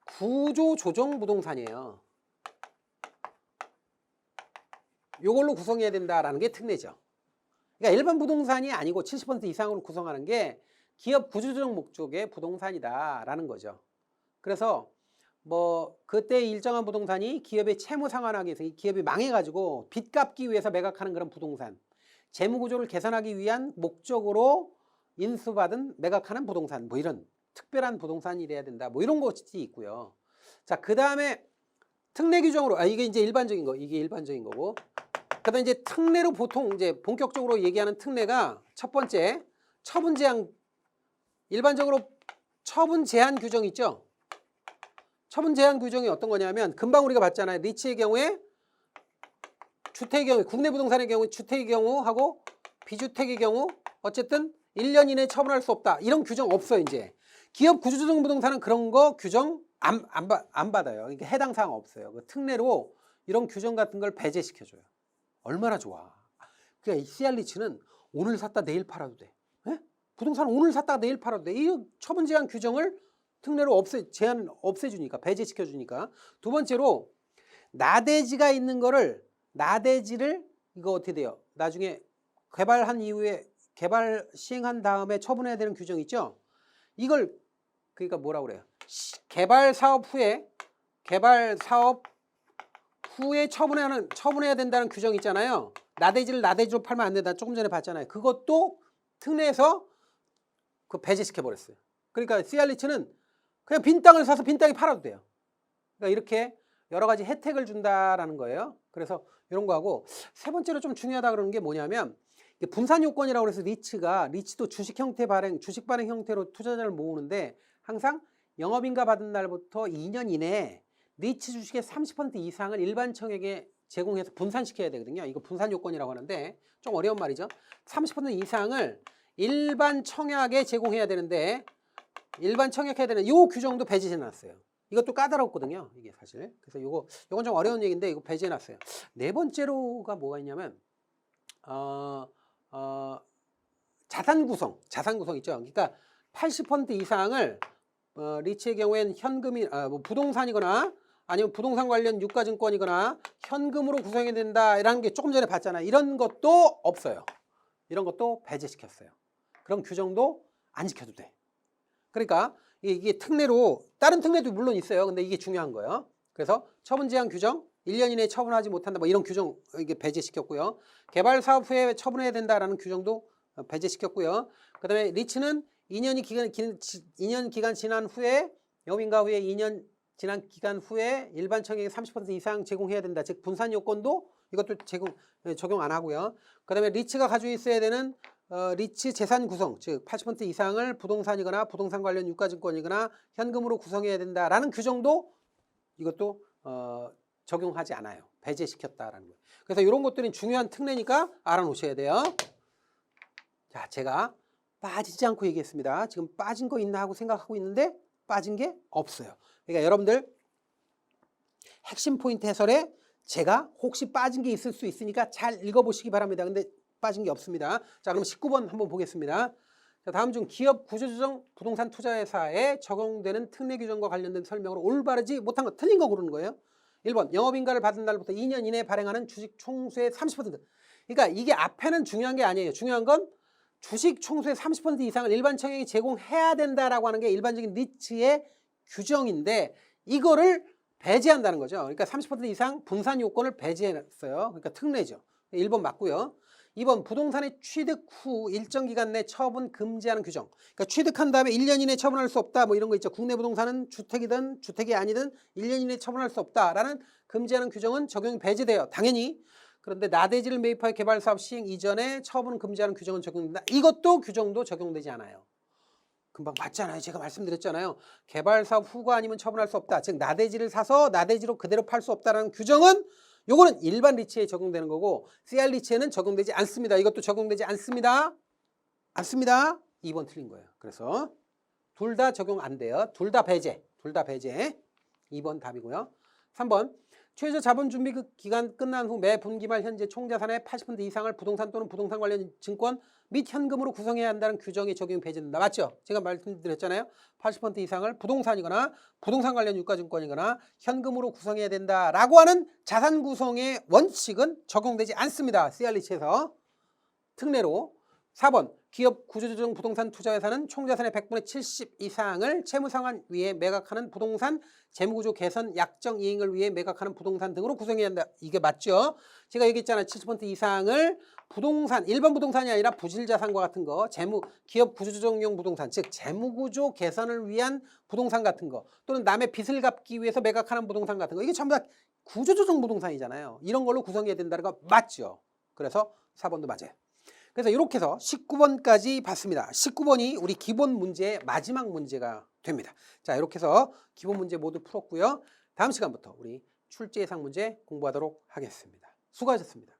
구조 조정 부동산이에요. 이걸로 구성해야 된다라는 게 특례죠. 그러니까 일반 부동산이 아니고 70% 이상으로 구성하는 게 기업 구조 조정 목적의 부동산이다라는 거죠. 그래서 뭐 그때 일정한 부동산이 기업의 채무 상환하기 위해서 이 기업이 망해가지고 빚 갚기 위해서 매각하는 그런 부동산, 재무 구조를 개선하기 위한 목적으로 인수받은 매각하는 부동산, 뭐 이런 특별한 부동산이 돼야 된다. 뭐 이런 것이 있고요. 자, 그 다음에 특례 규정으로 이게 이제 일반적인 거, 이게 일반적인 거고. 그다음 이제 특례로 보통 이제 본격적으로 얘기하는 특례가 첫 번째 처분 제한. 일반적으로 처분 제한 규정 있죠. 처분 제한 규정이 어떤 거냐면 금방 우리가 봤잖아요. 리츠의 경우에 주택의 경우에 국내 부동산의 경우에 주택의 경우하고 비주택의 경우 어쨌든 1년 이내에 처분할 수 없다. 이런 규정 없어요. 이제 기업 구조조정 부동산은 그런 거 규정 안 받아요. 그러니까 해당 사항 없어요. 그 특례로 이런 규정 같은 걸 배제시켜줘요. 얼마나 좋아. 그러니까 CR 리츠는 오늘 샀다 내일 팔아도 돼. 에? 부동산 오늘 샀다가 내일 팔아도 돼. 이 처분 제한 규정을 특례로 제한 없애주니까 배제시켜주니까. 두 번째로 나대지가 있는 거를 나대지를 이거 어떻게 돼요? 나중에 개발한 이후에 개발 시행한 다음에 처분해야 되는 규정 있죠? 이걸 그러니까 뭐라 그래요? 개발 사업 후에 처분해야 된다는 규정 있잖아요. 나대지를 나대지로 팔면 안 된다. 조금 전에 봤잖아요. 그것도 특례에서 그 배제시켜 버렸어요. 그러니까 CR 리츠는 그냥 빈 땅을 사서 빈 땅에 팔아도 돼요. 그러니까 이렇게 여러 가지 혜택을 준다라는 거예요. 그래서 이런 거 하고 세 번째로 좀 중요하다 그러는 게 뭐냐면 분산 요건이라고 해서 리츠도 주식 발행 형태로 투자자를 모으는데 항상 영업인가 받은 날부터 2년 이내에 리츠 주식의 30% 이상을 일반 청약에 제공해서 분산시켜야 되거든요. 이거 분산 요건이라고 하는데 좀 어려운 말이죠. 30% 이상을 일반 청약에 제공해야 되는데 일반 청약해야 되는 이 규정도 배제해놨어요. 이것도 까다롭거든요. 이게 사실. 그래서 요건 좀 어려운 얘기인데 이거 배제해놨어요. 네 번째로가 뭐가 있냐면 자산 구성 있죠. 그러니까 80% 이상을 리츠의 경우에는 현금이 뭐 부동산이거나 아니면 부동산 관련 유가증권이거나 현금으로 구성해야 된다라는 게 조금 전에 봤잖아요. 이런 것도 없어요. 이런 것도 배제시켰어요. 그런 규정도 안 지켜도 돼. 그러니까 이게 특례로 다른 특례도 물론 있어요. 근데 이게 중요한 거예요. 그래서 처분 제한 규정 1년 이내에 처분하지 못한다. 뭐 이런 규정 이게 배제시켰고요. 개발 사업 후에 처분해야 된다라는 규정도 배제시켰고요. 그다음에 리츠는 2년 기간 지난 후에 영업인가 후에 2년 지난 기간 후에 일반 청약의 30% 이상 제공해야 된다. 즉 분산 요건도 이것도 적용 안 하고요. 그다음에 리츠가 가지고 있어야 되는 리츠 재산 구성, 즉 80% 이상을 부동산이거나 부동산 관련 유가증권이거나 현금으로 구성해야 된다라는 규정도 이것도 적용하지 않아요. 배제시켰다라는 거예요. 그래서 이런 것들은 중요한 특례니까 알아놓으셔야 돼요. 자, 제가 빠지지 않고 얘기했습니다. 지금 빠진 거 있나 하고 생각하고 있는데 빠진 게 없어요. 그러니까 여러분들 핵심 포인트 해설에 제가 혹시 빠진 게 있을 수 있으니까 잘 읽어보시기 바랍니다. 근데 빠진 게 없습니다. 자, 그럼 19번 한번 보겠습니다. 자, 다음 중 기업 구조조정 부동산 투자회사에 적용되는 특례 규정과 관련된 설명으로 올바르지 못한 거, 틀린 거 고르는 거예요. 1번 영업인가를 받은 날부터 2년 이내에 발행하는 주식 총수의 30%. 그러니까 이게 앞에는 중요한 게 아니에요. 중요한 건 주식 총수의 30% 이상을 일반 청약이 제공해야 된다라고 하는 게 일반적인 리츠의 규정인데 이거를 배제한다는 거죠. 그러니까 30% 이상 분산 요건을 배제했어요. 그러니까 특례죠. 1번 맞고요. 2번 부동산의 취득 후 일정 기간 내 처분 금지하는 규정. 그러니까 취득한 다음에 1년 이내 처분할 수 없다. 뭐 이런 거 있죠. 국내 부동산은 주택이든 주택이 아니든 1년 이내 처분할 수 없다라는 금지하는 규정은 적용이 배제돼요. 당연히. 그런데 나대지를 매입하여 개발사업 시행 이전에 처분 금지하는 규정은 적용된다. 이것도 규정도 적용되지 않아요. 금방 맞잖아요. 제가 말씀드렸잖아요. 개발사업 후가 아니면 처분할 수 없다. 즉 나대지를 사서 나대지로 그대로 팔 수 없다라는 규정은 요거는 일반 리츠에 적용되는 거고 CR 리츠에는 적용되지 않습니다. 이것도 적용되지 않습니다. 2번 틀린 거예요. 그래서 둘 다 적용 안 돼요. 둘 다 배제. 2번 답이고요. 3번 최저 자본 준비 기간 끝난 후 매 분기 말 현재 총자산의 80% 이상을 부동산 또는 부동산 관련 증권 및 현금으로 구성해야 한다는 규정이 적용이 배제된다. 맞죠? 제가 말씀드렸잖아요. 80% 이상을 부동산이거나 부동산 관련 유가증권이거나 현금으로 구성해야 된다라고 하는 자산 구성의 원칙은 적용되지 않습니다. CR리츠에서 특례로. 4번 기업 구조조정 부동산 투자회사는 총자산의 100분의 70 이상을 채무상환 위해 매각하는 부동산, 재무구조 개선, 약정 이행을 위해 매각하는 부동산 등으로 구성해야 한다. 이게 맞죠? 제가 얘기했잖아요. 70% 이상을 부동산, 일반 부동산이 아니라 부실자산과 같은 거, 기업 구조조정용 부동산, 즉 재무구조 개선을 위한 부동산 같은 거, 또는 남의 빚을 갚기 위해서 매각하는 부동산 같은 거, 이게 전부 다 구조조정 부동산이잖아요. 이런 걸로 구성해야 된다는 거 맞죠? 그래서 4번도 맞아요. 그래서 이렇게 해서 19번까지 봤습니다. 19번이 우리 기본 문제의 마지막 문제가 됩니다. 자, 이렇게 해서 기본 문제 모두 풀었고요. 다음 시간부터 우리 출제 예상 문제 공부하도록 하겠습니다. 수고하셨습니다.